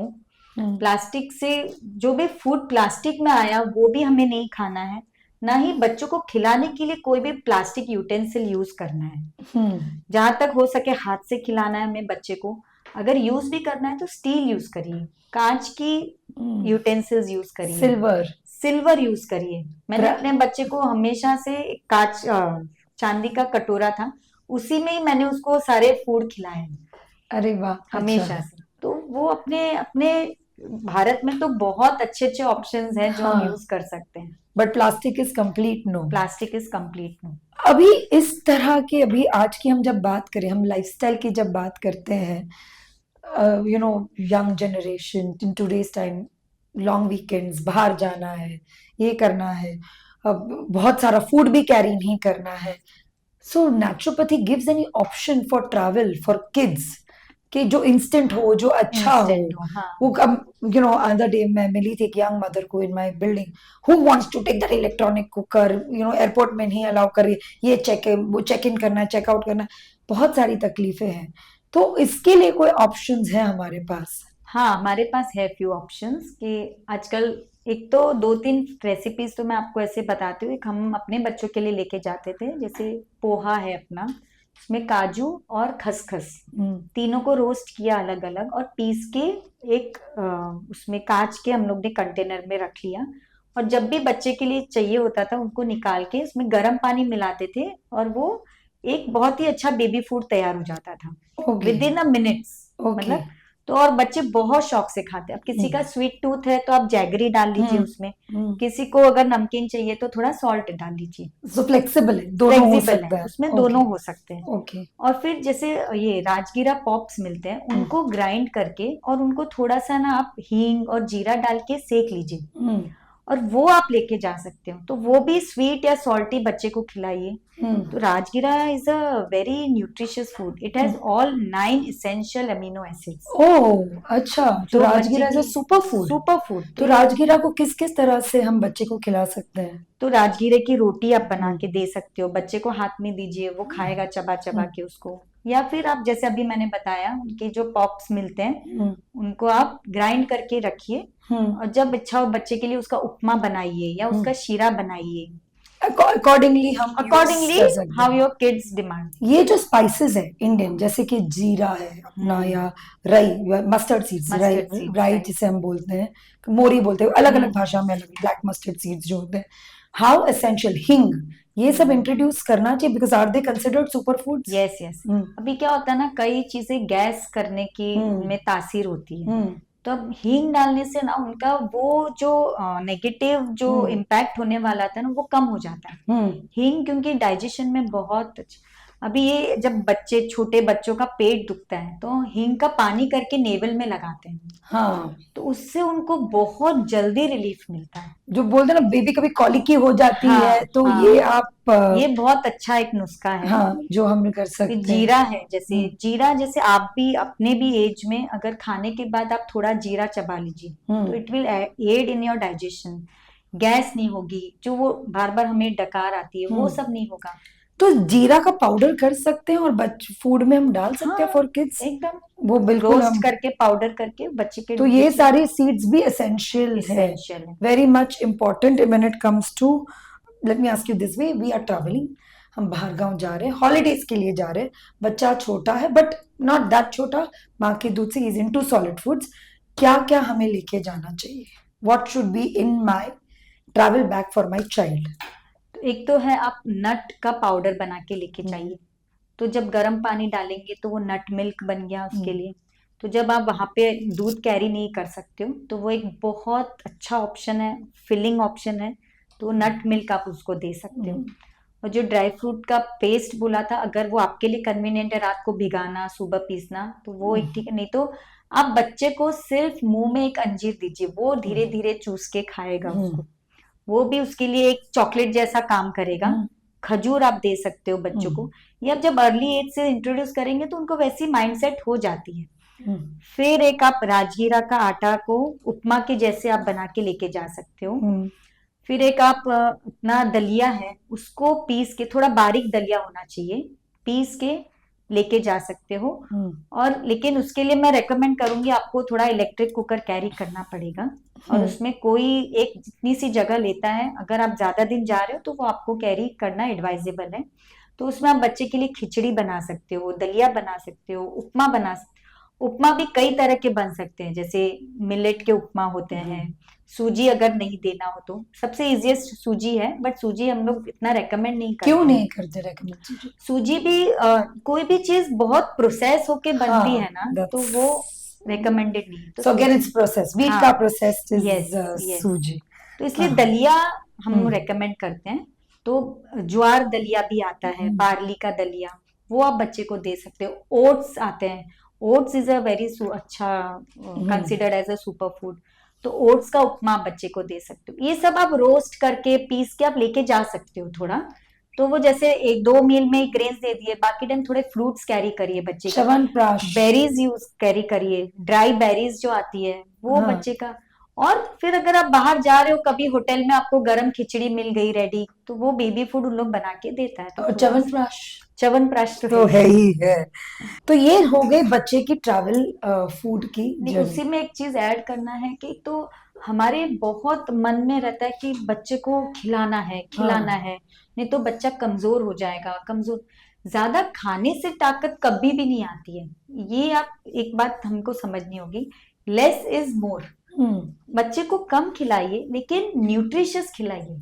Hmm plastic से जो भी फूड प्लास्टिक में आया वो भी हमें नहीं खाना है, ना ही बच्चों को खिलाने के लिए कोई भी प्लास्टिक यूटेंसिल यूज करना है। जहां तक हो सके हाथ से खिलाना है हमें बच्चे को। अगर यूज भी करना है तो स्टील यूज करिए, कांच की यूटेंसिल्स यूज करिए, सिल्वर। सिल्वर यूज करिए। मैंने अपने बच्चे को हमेशा से कांच चांदी का कटोरा था, उसी में ही मैंने उसको सारे फूड खिलाए हैं, अरे वाह, हमेशा अच्छा। से। तो वो अपने अपने भारत में तो बहुत अच्छे अच्छे ऑप्शंस हैं जो हम हाँ, यूज कर सकते हैं। But plastic is complete no. Plastic is complete no. अभी इस तरह की, अभी आज की हम जब बात करें, हम लाइफस्टाइल की जब बात करते हैं, young generation in today's time, long weekends, बाहर जाना है, ये करना है, अब बहुत सारा फूड भी कैरी नहीं करना है। So naturopathy gives any option for travel for kids, कि जो इंस्टेंट हो, जो अच्छा हो। इंस्टेंट हो, हाँ। वो अदर डे मैं मिली थी एक यंग मदर को in my building, who wants to take that electronic cooker, airport में नहीं अलाउ कर रही, ये चेक वो चेक इन करना है, चेक आउट करना है, बहुत सारी तकलीफें हैं। तो इसके लिए कोई ऑप्शंस है हमारे पास? हाँ, हमारे पास है फ्यू ऑप्शंस कि आजकल एक तो दो तीन रेसिपीज तो मैं आपको ऐसे बताती हूँ। एक हम अपने बच्चों के लिए लेके जाते थे, जैसे पोहा है अपना, उसमें काजू और खसखस तीनों को रोस्ट किया अलग अलग और पीस के एक उसमें कांच के हम लोग ने कंटेनर में रख लिया। और जब भी बच्चे के लिए चाहिए होता था उनको निकाल के उसमें गर्म पानी मिलाते थे, और वो एक बहुत ही अच्छा बेबी फूड तैयार हो जाता था okay, with in a minutes. Okay. मतलब तो और बच्चे बहुत शौक से खाते हैं। अब किसी का स्वीट टूथ है तो आप जैगरी डाल लीजिए उसमें, किसी को अगर नमकीन चाहिए तो थोड़ा सॉल्ट डाल लीजिए। सो फ्लेक्सिबल है, दोनों हो फ्लेक्सिबल सकता है, है। उसमें ओके, दोनों हो सकते हैं। ओके। और फिर जैसे ये राजगीरा पॉप्स मिलते हैं, उनको ग्राइंड करके और उनको थोड़ा सा ना आप हींग और जीरा डाल के सेक लीजिए, और वो आप लेके जा सकते हो। तो वो भी स्वीट या सॉल्टी बच्चे को खिलाइए। तो rajgira is a very nutritious food, it has all 9 essential amino acids, oh, अच्छा। तो जो बच्चे राजगीरा इज की a super food. Super food. तो राजगीरा को किस किस तरह से हम बच्चे को खिला सकते हैं? तो राजगीरे की रोटी आप बना के दे सकते हो, बच्चे को हाथ में दीजिए, वो खाएगा चबा चबा के उसको। या फिर आप जैसे अभी मैंने बताया उनके जो पॉप्स मिलते हैं, उनको आप ग्राइंड करके रखिए, और जब इच्छा हो बच्चे के लिए उसका उपमा बनाइए या उसका शीरा बनाइए, अकॉर्डिंगली हम अकॉर्डिंगली कर सकते हाउ हैं। Your kids demand. ये जो स्पाइसेस है इंडियन, जैसे कि जीरा है अपना, या राई, मस्टर्ड सीड्स, राई, मस्टर्ड सीड्स, राई राइट। जिसे हम बोलते हैं, मोरी बोलते हैं, अलग अलग भाषा में अलग, ब्लैक मस्टर्ड सीड्स जो होते हैं, हाउ एसेंशियल, हिंग, ये सब इंट्रोड्यूस करना चाहिए, because are they considered super foods? Yes yes. अभी क्या होता है ना, कई चीजें गैस करने की उनमें तासीर होती है, तो अब हींग डालने से ना उनका वो जो नेगेटिव जो इम्पैक्ट होने वाला था ना वो कम हो जाता है। हींग क्योंकि डाइजेशन में बहुत अभी ये जब बच्चे, छोटे बच्चों का पेट दुखता है तो हींग का पानी करके नेवल में लगाते हैं, हाँ, तो उससे उनको बहुत जल्दी रिलीफ मिलता है। जो बोलते हैं ना बेबी कभी कॉलिकी हो जाती हाँ है, तो हाँ, ये आप ये बहुत अच्छा एक नुस्खा है। हाँ, जो हम कर फिर सकते हैं। जीरा है, जैसे जीरा, जैसे आप भी अपने भी एज में अगर खाने के बाद आप थोड़ा जीरा चबा लीजिए तो it will aid in your digestion. Gas नहीं होगी, जो वो बार बार हमें डकार आती है वो सब नहीं होगा। तो जीरा का पाउडर कर सकते हैं और फूड में हम डाल सकते हैं हाँ फॉर किड्स, एकदम वो बिल्कुल रोस्ट हम। करके पाउडर करके बच्चे के तो ये देखिए सारी सीड्स भी एसेंशियल है, इसेंशियल है। Very much important when it comes to. Let me ask you this way, we are travelling, हम बाहर गांव जा रहे हैं, हॉलीडेज के लिए जा रहे हैं, बच्चा छोटा है बट नॉट दैट छोटा, माँ के दूध से इज इनटू सॉलिड फूड्स, क्या क्या हमें लेके जाना चाहिए, what should be in my travel bag for my child? तो एक तो है आप नट का पाउडर बना के लेके जाइए, तो जब गर्म पानी डालेंगे तो वो नट मिल्क बन गया उसके लिए। तो जब आप वहां पे दूध कैरी नहीं कर सकते हो तो वो एक बहुत अच्छा ऑप्शन है, फिलिंग ऑप्शन है, तो नट मिल्क आप उसको दे सकते हो। और जो ड्राई फ्रूट का पेस्ट बोला था, अगर वो आपके लिए कन्वीनियंट है रात को भिगाना सुबह पीसना तो वो एक ठीक है, नहीं तो आप बच्चे को सिर्फ मुंह में एक अंजीर दीजिए, वो धीरे धीरे चूस के खाएगा उसको, वो भी उसके लिए एक चॉकलेट जैसा काम करेगा। खजूर आप दे सकते हो बच्चों को, ये आप जब अर्ली एज से इंट्रोड्यूस करेंगे तो उनको वैसी माइंडसेट हो जाती है। फिर एक आप राजगीरा का आटा को उपमा के जैसे आप बना के लेके जा सकते हो। फिर एक आप अपना दलिया है उसको पीस के, थोड़ा बारीक दलिया होना चाहिए, पीस के लेके जा सकते हो। और लेकिन उसके लिए मैं रेकमेंड करूंगी आपको थोड़ा इलेक्ट्रिक कुकर कैरी करना पड़ेगा, और उसमें कोई एक जितनी सी जगह लेता है, अगर आप ज्यादा दिन जा रहे हो तो वो आपको कैरी करना एडवाइजेबल है। तो उसमें आप बच्चे के लिए खिचड़ी बना सकते हो, दलिया बना सकते हो, उपमा बना सकते हो। उपमा भी कई तरह के बन सकते हैं, जैसे मिलेट के उपमा होते हैं, सूजी अगर नहीं देना हो तो सबसे इजीएस्ट सूजी है, बट सूजी हम लोग इतना रेकमेंड नहीं करते। क्यों नहीं करते रेकमेंड? सूजी भी कोई भी चीज बहुत प्रोसेस होके बनती है ना, तो वो रिकमेंडेड नहीं है। तो so again it's process, wheat हाँ का प्रोसेस इज यस यस, सूजी। तो इसलिए हाँ। दलिया हम रेकमेंड करते हैं। तो ज्वार दलिया भी आता है, बार्ली का दलिया, वो आप बच्चे को दे सकते हो। ओट्स आते हैं, ओट्स इज अ वेरी अच्छा considered as a super food, तो ओट्स का उपमा आप बच्चे को दे सकते हो। ये सब आप रोस्ट करके पीस के आप लेके जा सकते हो थोड़ा, तो वो जैसे एक दो मील में ग्रेन्स दे दिए, बाकी टाइम थोड़े फ्रूट्स कैरी करिए बच्चे के, च्यवनप्राश, बेरीज यूज कैरी करिए, ड्राई बेरीज जो आती है वो हाँ। बच्चे का। और फिर अगर आप बाहर जा रहे हो, कभी होटल में आपको गरम खिचड़ी मिल गई रेडी, तो वो बेबी फूड उन लोग बना के देता है, तो और थोड़ा च्यवनप्राश च्यवनप्राश तो है है ही। ही है। तो ये हो गई बच्चे की ट्रैवल फूड की नहीं, जर्नी। उसी में एक चीज ऐड करना है कि तो हमारे बहुत मन में रहता है कि बच्चे को खिलाना है खिलाना हाँ। है, नहीं तो बच्चा कमजोर हो जाएगा, कमजोर। ज्यादा खाने से ताकत कभी भी नहीं आती है, ये आप एक बात हमको समझनी होगी, लेस इज मोर। बच्चे को कम खिलाइए लेकिन न्यूट्रिशियस खिलाइए,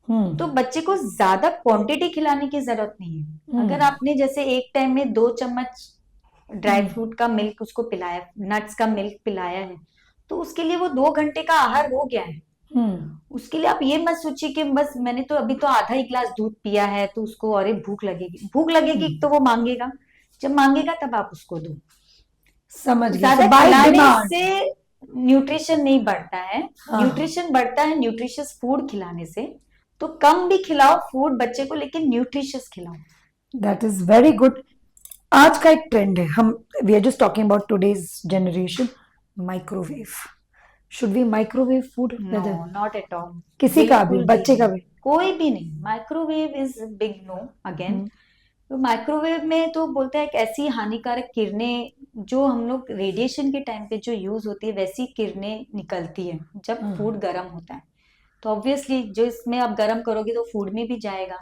तो बच्चे को ज्यादा क्वांटिटी खिलाने की जरूरत नहीं है। अगर आपने जैसे एक टाइम में 2 चम्मच ड्राई फ्रूट का मिल्क उसको पिलाया, नट्स का मिल्क पिलाया है, तो उसके लिए वो 2 घंटे का आहार हो गया है। उसके लिए आप ये मत सोचिए कि बस मैंने तो अभी तो आधा ही गिलास दूध पिया है तो उसको और एक भूख लगेगी, भूख लगेगी तो वो मांगेगा, जब मांगेगा तब आप उसको दो। समझ गए, ज्यादा so by खिलाने demand। से न्यूट्रिशन नहीं बढ़ता है, हाँ। न्यूट्रिशन बढ़ता है न्यूट्रिशियस फूड खिलाने से। तो कम भी खिलाओ फूड बच्चे को, लेकिन न्यूट्रिशियस खिलाओ। That is very good. आज का एक ट्रेंड है, हम we are just talking about today's generation, microwave. Should we microwave food? No not at all, किसी का भी, बिल्कुल भी बच्चे का नहीं, भी? कोई भी नहीं। Microwave is big no again. तो माइक्रोवेव में तो बोलते हैं एक ऐसी हानिकारक किरणें जो हम लोग रेडिएशन के टाइम पे जो यूज होती है वैसी किरणें निकलती है जब फूड गर्म होता है, तो ऑब्वियसली जो इसमें आप गर्म करोगे तो फूड में भी जाएगा।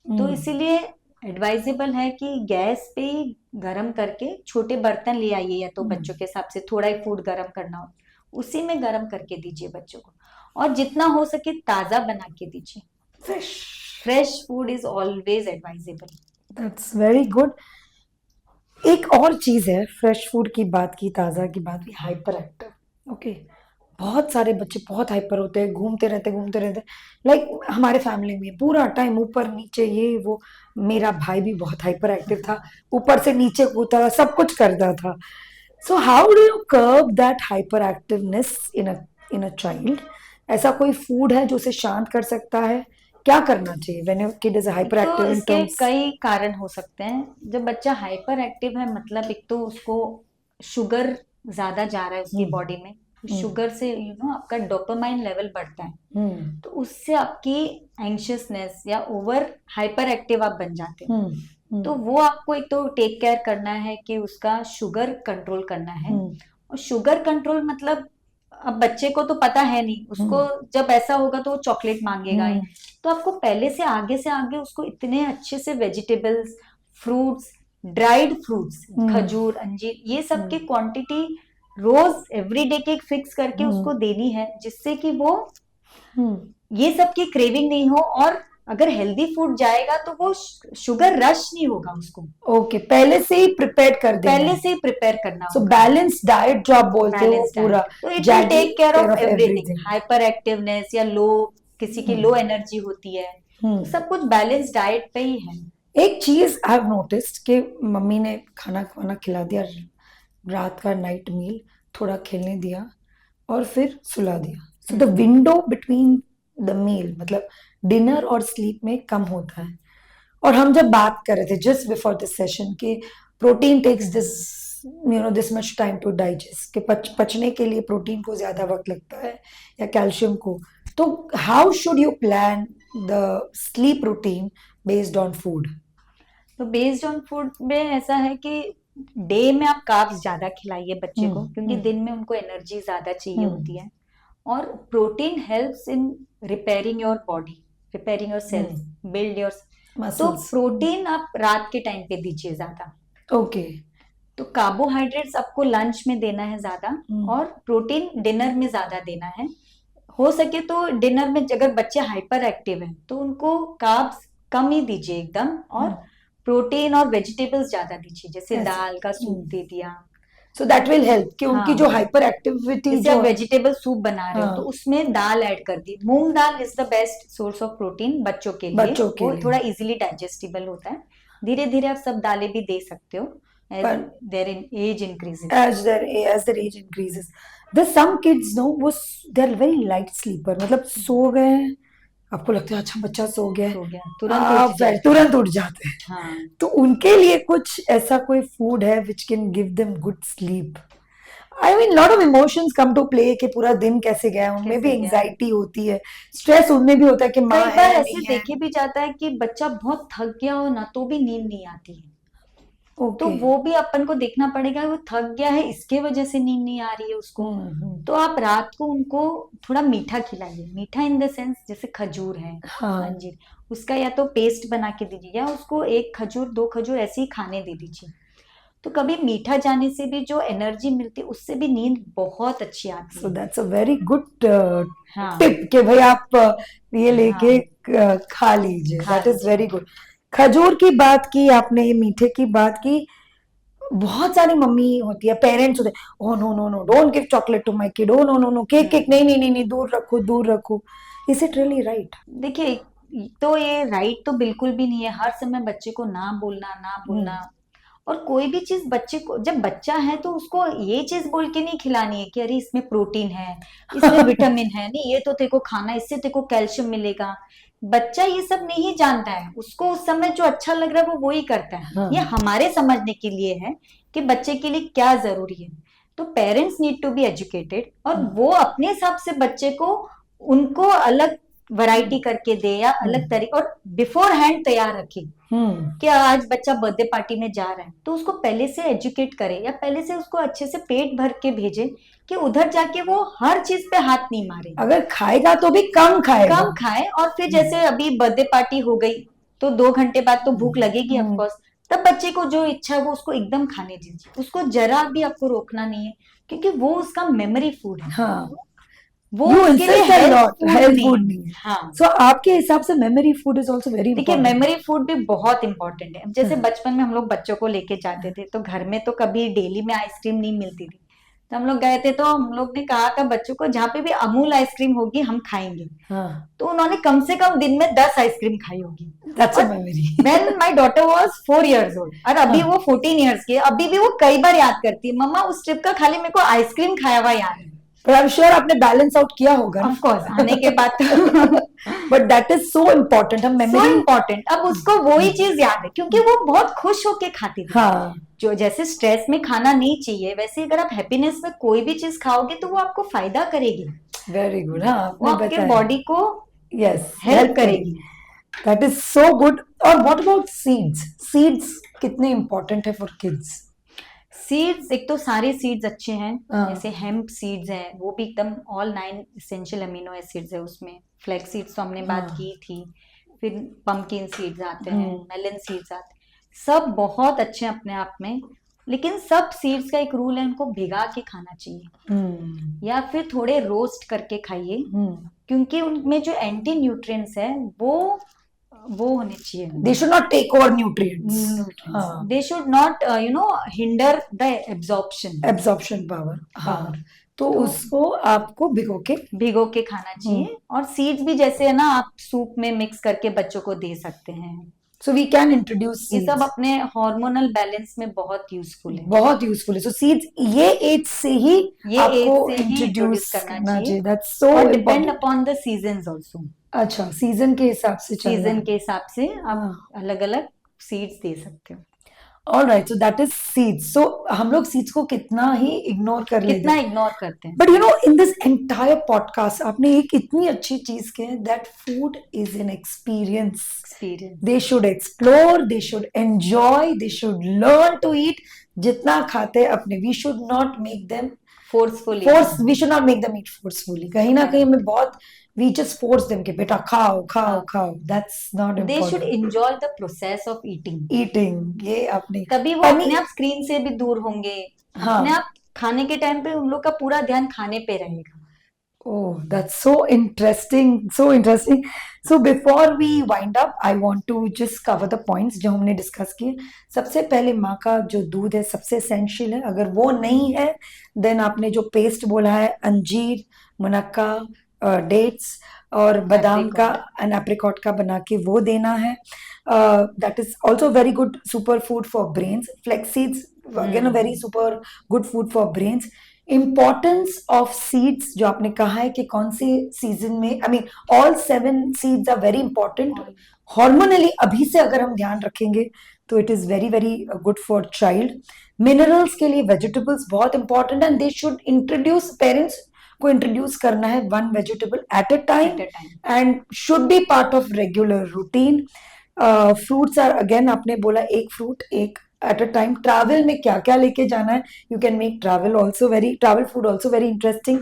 तो इसीलिए एडवाइजेबल है कि गैस पे ही गर्म करके छोटे बर्तन ले आइए, या तो बच्चों के हिसाब से थोड़ा ही फूड गर्म करना हो उसी में गर्म करके दीजिए बच्चों को, और जितना हो सके ताजा बना के दीजिए। Fresh. Fresh food is always advisable. That's very good. एक और चीज है, फ्रेश फूड की बात की, ताजा की बात की, हाइपर एक्टिव। ओके, बहुत सारे बच्चे बहुत हाइपर होते हैं, घूमते रहते, लाइक हमारे फैमिली में पूरा टाइम ऊपर नीचे ये वो। मेरा भाई भी बहुत हाइपर एक्टिव था, ऊपर से नीचे कूदता था, सब कुछ करता था। So how do you curb that hyper activeness in a child? ऐसा कोई फूड है जो उसे शांत कर सकता है? क्या करना चाहिए when your kid is hyper तो एक्टिव इन इसके टर्म्स? कई कारण हो सकते हैं। जब बच्चा हाइपर एक्टिव है मतलब एक तो उसको शुगर ज्यादा जा रहा है उसकी बॉडी में, शुगर से आपका डोपामाइन लेवल बढ़ता है, तो उससे आपकी एंग्शियसनेस या ओवर हाइपर एक्टिव आप बन जाते हो। तो वो आपको एक तो टेक केयर करना है कि उसका शुगर कंट्रोल करना है। और शुगर कंट्रोल मतलब अब बच्चे को तो पता है नहीं, उसको जब ऐसा होगा तो वो चॉकलेट मांगेगा ही। तो आपको पहले से आगे उसको इतने अच्छे से वेजिटेबल्स, फ्रूट्स, ड्राइड फ्रूट्स, खजूर, अंजीर, ये सब की क्वांटिटी रोज एवरीडे के फिक्स करके उसको देनी है, जिससे कि वो ये सब की क्रेविंग नहीं हो। और अगर हेल्दी फूड जाएगा तो वो शुगर रश नहीं होगा उसको। ओके, पहले से ही प्रिपेयर कर देना पहले से ही प्रिपेयर करना सो होगा। बैलेंस डाइट जो आप बोलते हो बैलेंस पूरा, तो it will take care of everything. everything. Hyper activeness या लो, किसी की लो एनर्जी होती है, तो सब कुछ बैलेंस डाइट पे ही है। एक चीज आई हैव नोटिस्ड कि मम्मी ने खाना खाना खिला दिया, रात का नाइट मील, थोड़ा खेलने दिया और फिर सुला दिया। So the window between the meal, मतलब डिनर और स्लीप में कम होता है। और हम जब बात कर रहे थे जस्ट बिफोर दिस सेशन कि protein takes this much time to digest, कि पचने के लिए प्रोटीन को ज्यादा वक्त लगता है या कैल्शियम को, तो how should you plan the sleep routine based on food? तो बेस्ड ऑन फूड में ऐसा है कि डे में आप कार्ब्स ज्यादा खिलाइए बच्चे को, क्योंकि दिन में उनको एनर्जी ज्यादा चाहिए होती है। और protein helps in repairing your body, repairing your cells, build your, तो प्रोटीन आप रात के टाइम पे दीजिए ज्यादा। ओके। तो कार्बोहाइड्रेट्स आपको लंच में देना है ज्यादा, और प्रोटीन डिनर में ज्यादा देना है। हो सके तो डिनर में अगर बच्चे हाइपर एक्टिव हैं तो उनको कार्ब्स कम ही दीजिए एकदम, और प्रोटीन और वेजिटेबल्स ज्यादा दीजिए, जैसे दाल का सूप दे दिया। सो दैट विल हेल्प कि उनकी जो हाइपर एक्टिविटी, जैसे आप वेजिटेबल सूप बना रहे हो तो उसमें दाल ऐड कर दी। Moong dal is the best source of protein बच्चों के लिए, वो थोड़ा इजीली डाइजेस्टिबल होता है। धीरे धीरे आप सब दालें भी दे सकते हो as their age increases. as their age increases. There's some kids वो they're very light sleeper, मतलब सो गए, आपको लगता है अच्छा बच्चा सो गया है, तुरंत उठ जाते हैं। हाँ। तो उनके लिए कुछ ऐसा कोई फूड है which can give them good sleep? I mean, lot of emotions come to play कि पूरा दिन कैसे गया, उनमें भी एंजाइटी होती है, स्ट्रेस उनमें भी होता है कि माँ कई बार ऐसे देखे भी जाता है कि बच्चा बहुत थक गया हो ना, तो भी नींद नहीं आती है। तो वो भी अपन को देखना पड़ेगा, वो थक गया है इसके वजह से नींद नहीं आ रही है उसको। तो आप रात को उनको थोड़ा मीठा खिलाइए, मीठा इन द सेंस जैसे खजूर है, अंजीर, उसका या तो पेस्ट बना के दीजिए, या उसको 1 खजूर 2 खजूर ऐसे ही खाने दे दीजिए। तो कभी मीठा जाने से भी जो एनर्जी मिलती है उससे भी नींद बहुत अच्छी आती है। So that's a very good tip कि भाई आप ये लेके खा लीजिए, दैट इज वेरी गुड। खजूर की बात की आपने, ये मीठे की बात की, बहुत सारी मम्मी होती है, पेरेंट्स होते हैं, oh no no no don't give chocolate to my kid, oh no no no cake नहीं नहीं नहीं दूर रखो दूर रखो। Is it really right? देखिए, तो ये राइट तो बिल्कुल भी नहीं है हर समय बच्चे को ना बोलना। और कोई भी चीज बच्चे को, जब बच्चा है तो उसको ये चीज बोल के नहीं खिलानी है कि अरे इसमें प्रोटीन है, इसमें विटामिन है, नहीं ये तो तेरे को खाना, इससे तेरे को कैल्शियम मिलेगा। बच्चा ये सब नहीं जानता है, उसको उस समय जो अच्छा लग रहा है वो ही करता है। ये हमारे समझने के लिए है कि बच्चे के लिए क्या जरूरी है। तो parents need to be educated, और वो अपने हिसाब से बच्चे को, उनको अलग वैरायटी करके दे या अलग तरीके, और बिफोर हैंड तैयार रखे कि आज बच्चा बर्थडे पार्टी में जा रहा है तो उसको पहले से एजुकेट करे, या पहले से उसको अच्छे से पेट भर के भेजे कि उधर जाके वो हर चीज पे हाथ नहीं मारे। अगर खाएगा तो भी कम खाए, और फिर जैसे अभी बर्थडे पार्टी हो गई तो 2 घंटे बाद तो भूख लगेगी ऑफकोर्स, तब बच्चे को जो इच्छा है वो उसको एकदम खाने दीजिए, उसको जरा भी आपको रोकना नहीं है, क्योंकि वो उसका मेमोरी फूड है। वो उसके लिए हेल्थ फूड नहीं है। हाँ। So, आपके हिसाब से memory food is also very देखिए, मेमोरी फूड भी बहुत इंपॉर्टेंट है। जैसे बचपन में हम लोग बच्चों को लेके जाते थे तो घर में तो कभी डेली में आइसक्रीम नहीं मिलती थी, तो हम लोग गए थे तो हम लोग ने कहा था बच्चों को जहाँ पे भी अमूल आइसक्रीम होगी हम खाएंगे। तो उन्होंने कम से कम दिन में 10 आइसक्रीम खाई होगी। When my daughter was 4 years old, और अभी वो 14 years की है, अभी भी वो कई बार याद करती है, मम्मा उस ट्रिप का खाली मेरे को आइसक्रीम खाया हुआ याद है। पर आई एम श्योर आपने बैलेंस आउट किया होगा ना। ऑफ कोर्स आने के बाद तो but that is so important, हम सो मेमोरी। इम्पोर्टेंट। अब उसको वही चीज याद है क्योंकि वो बहुत खुश होके खाती थी। हाँ, जो जैसे स्ट्रेस में खाना नहीं चाहिए, वैसे अगर आप हैप्पीनेस में कोई भी चीज खाओगे तो वो आपको फायदा करेगी, वेरी गुड। हाँ, वो आपने आपके बताया। बॉडी को यस, हेल्प करेगी। That is so good. और व्हाट अबाउट सीड्स? सीड्स कितने इम्पोर्टेंट है फॉर किड्स? सीड्स, एक तो सारे सीड्स अच्छे हैं, हाँ, जैसे हेम्प सीड्स हैं, वो भी एकदम ऑल 9 एसेंशियल अमीनो एसिड्स है उसमें। फ्लैक्स सीड्स तो हमने बात हाँ, की थी। फिर पंपकिन सीड्स आते हैं, हम्म, मेलन सीड्स आते हैं, सब बहुत अच्छे हैं अपने आप में। लेकिन सब सीड्स का एक रूल है, उनको भिगा के खाना चाहिए हम्म, या फिर थोड़े रोस्ट करके खाइए, हम्म। क्योंकि उनमें जो एंटी न्यूट्रिएंट्स है वो होने चाहिए। They should not take over nutrients. Nutrients हाँ, they should not hinder the absorption absorption power. हाँ, पावर। तो तो उसको आपको भिगो के खाना हम्म चाहिए। और सीड्स भी जैसे है ना, आप सूप में मिक्स करके बच्चों को दे सकते हैं। सो वी कैन इंट्रोड्यूस ये सब सीड्स। अपने हार्मोनल बैलेंस में बहुत यूजफुल है। बहुत यूजफुल है। सो सीड्स ये एज से ही ये एज आपको से ही इंट्रोड्यूस इंट्रोड्यूस करना करना चाहिए। चाहिए। दैट्स सो और depend important. Upon the seasons also, अच्छा, सीजन के हिसाब से चलना सीजन है। के हिसाब से आप हाँ, अलग अलग सीड्स दे सकते हो। Alright, so that is seeds. So हम लोग सीड्स को कितना ही इग्नोर कर लेते कितना हैं। इग्नोर करते हैं but you know, seeds. In this entire podcast आपने एक इतनी अच्छी चीज की है, that food is an experience. Experience they should explore, they should enjoy, they should learn to eat. जितना खाते हैं अपने, we should not make them forcefully, force, we should not make them eat forcefully. कहीं ना कहीं हमें बहुत, we just force them कि बेटा खाओ खाओ खाओ। That's not they should important. Enjoy the process of eating. Eating, ये आपने तभी वो पनी। अपने आप स्क्रीन से भी दूर होंगे, अपने हाँ। आप खाने के टाइम पे उन लोग का पूरा ध्यान खाने पे रहेगा। Oh, that's so interesting. So interesting. So before we wind up, I want to just cover the points जो हमने डिस्कस किए। सबसे पहले माँ का जो दूध है सबसे एसेंशियल है। अगर वो नहीं है, देन आपने जो पेस्ट बोला है, अंजीर, मुनक्का, डेट्स और बादाम का एंड एप्रिकॉट का बना के वो देना है। That is also very good super food for brains. Flax seeds again a very super good food for brains. Importance of seeds जो आपने कहा है कि कौन से सीजन में, I mean all 7 seeds are very important. Hormonally अभी से अगर हम ध्यान रखेंगे तो it is very very good for child. Minerals के लिए वेजिटेबल्स बहुत important and they should introduce, parents को इंट्रोड्यूस करना है one vegetable at a time and should be part of regular routine. Fruits are, again आपने बोला एक fruit एक एट अ टाइम। ट्रैवल में क्या क्या लेके जाना है, you can make travel food also very interesting.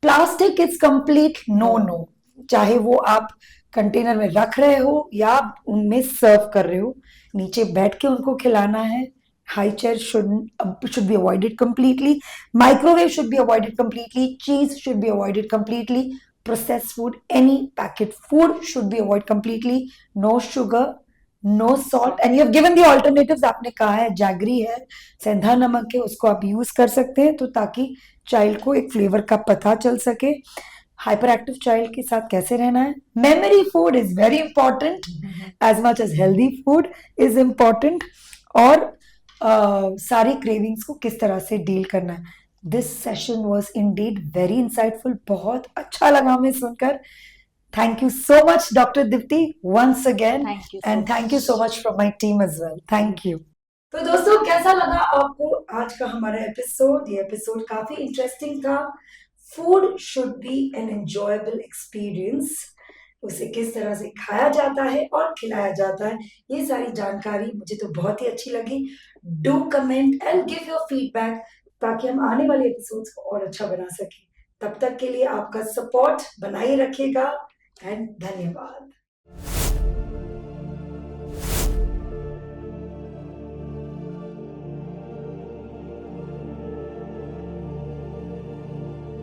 Plastic is complete no no, चाहे वो आप कंटेनर में रख रहे हो या आप उनमें सर्व कर रहे हो, नीचे बैठ के उनको खिलाना है। High chair should be avoided completely. Microwave should be avoided completely. Cheese should be avoided completely. Processed food, any packet food should be avoided completely. No sugar, no salt and you have given the alternatives. आपने कहा है jaggery है, सेंधा नमक है, उसको आप use कर सकते हैं तो ताकि चाइल्ड को एक फ्लेवर का पता चल सके। हाइपर एक्टिव चाइल्ड के साथ कैसे रहना है। Memory food is very important as much as healthy food is important. और सारी क्रेविंग्स को किस तरह से डील करना है। This session was Indeed very insightful, बहुत अच्छा लगा हमें सुनकर। Thank you so much, Dr. Dipti, once again. Thank you so And thank you much. so much from my team as well. Thank you. तो दोस्तों, कैसा लगा आपको आज का हमारा एपिसोड? ये एपिसोड काफी इंटरेस्टिंग था। Food should be an enjoyable experience. उसे किस तरह से खाया जाता है और खिलाया जाता है, ये सारी जानकारी मुझे तो बहुत ही अच्छी लगी। Do comment and give your feedback ताकि हम आने वाले एपिसोड्स को और अच्छा बना सकें। तब तक के लिए आपका सपोर्ट बनाए रखिएगा एंड धन्यवाद।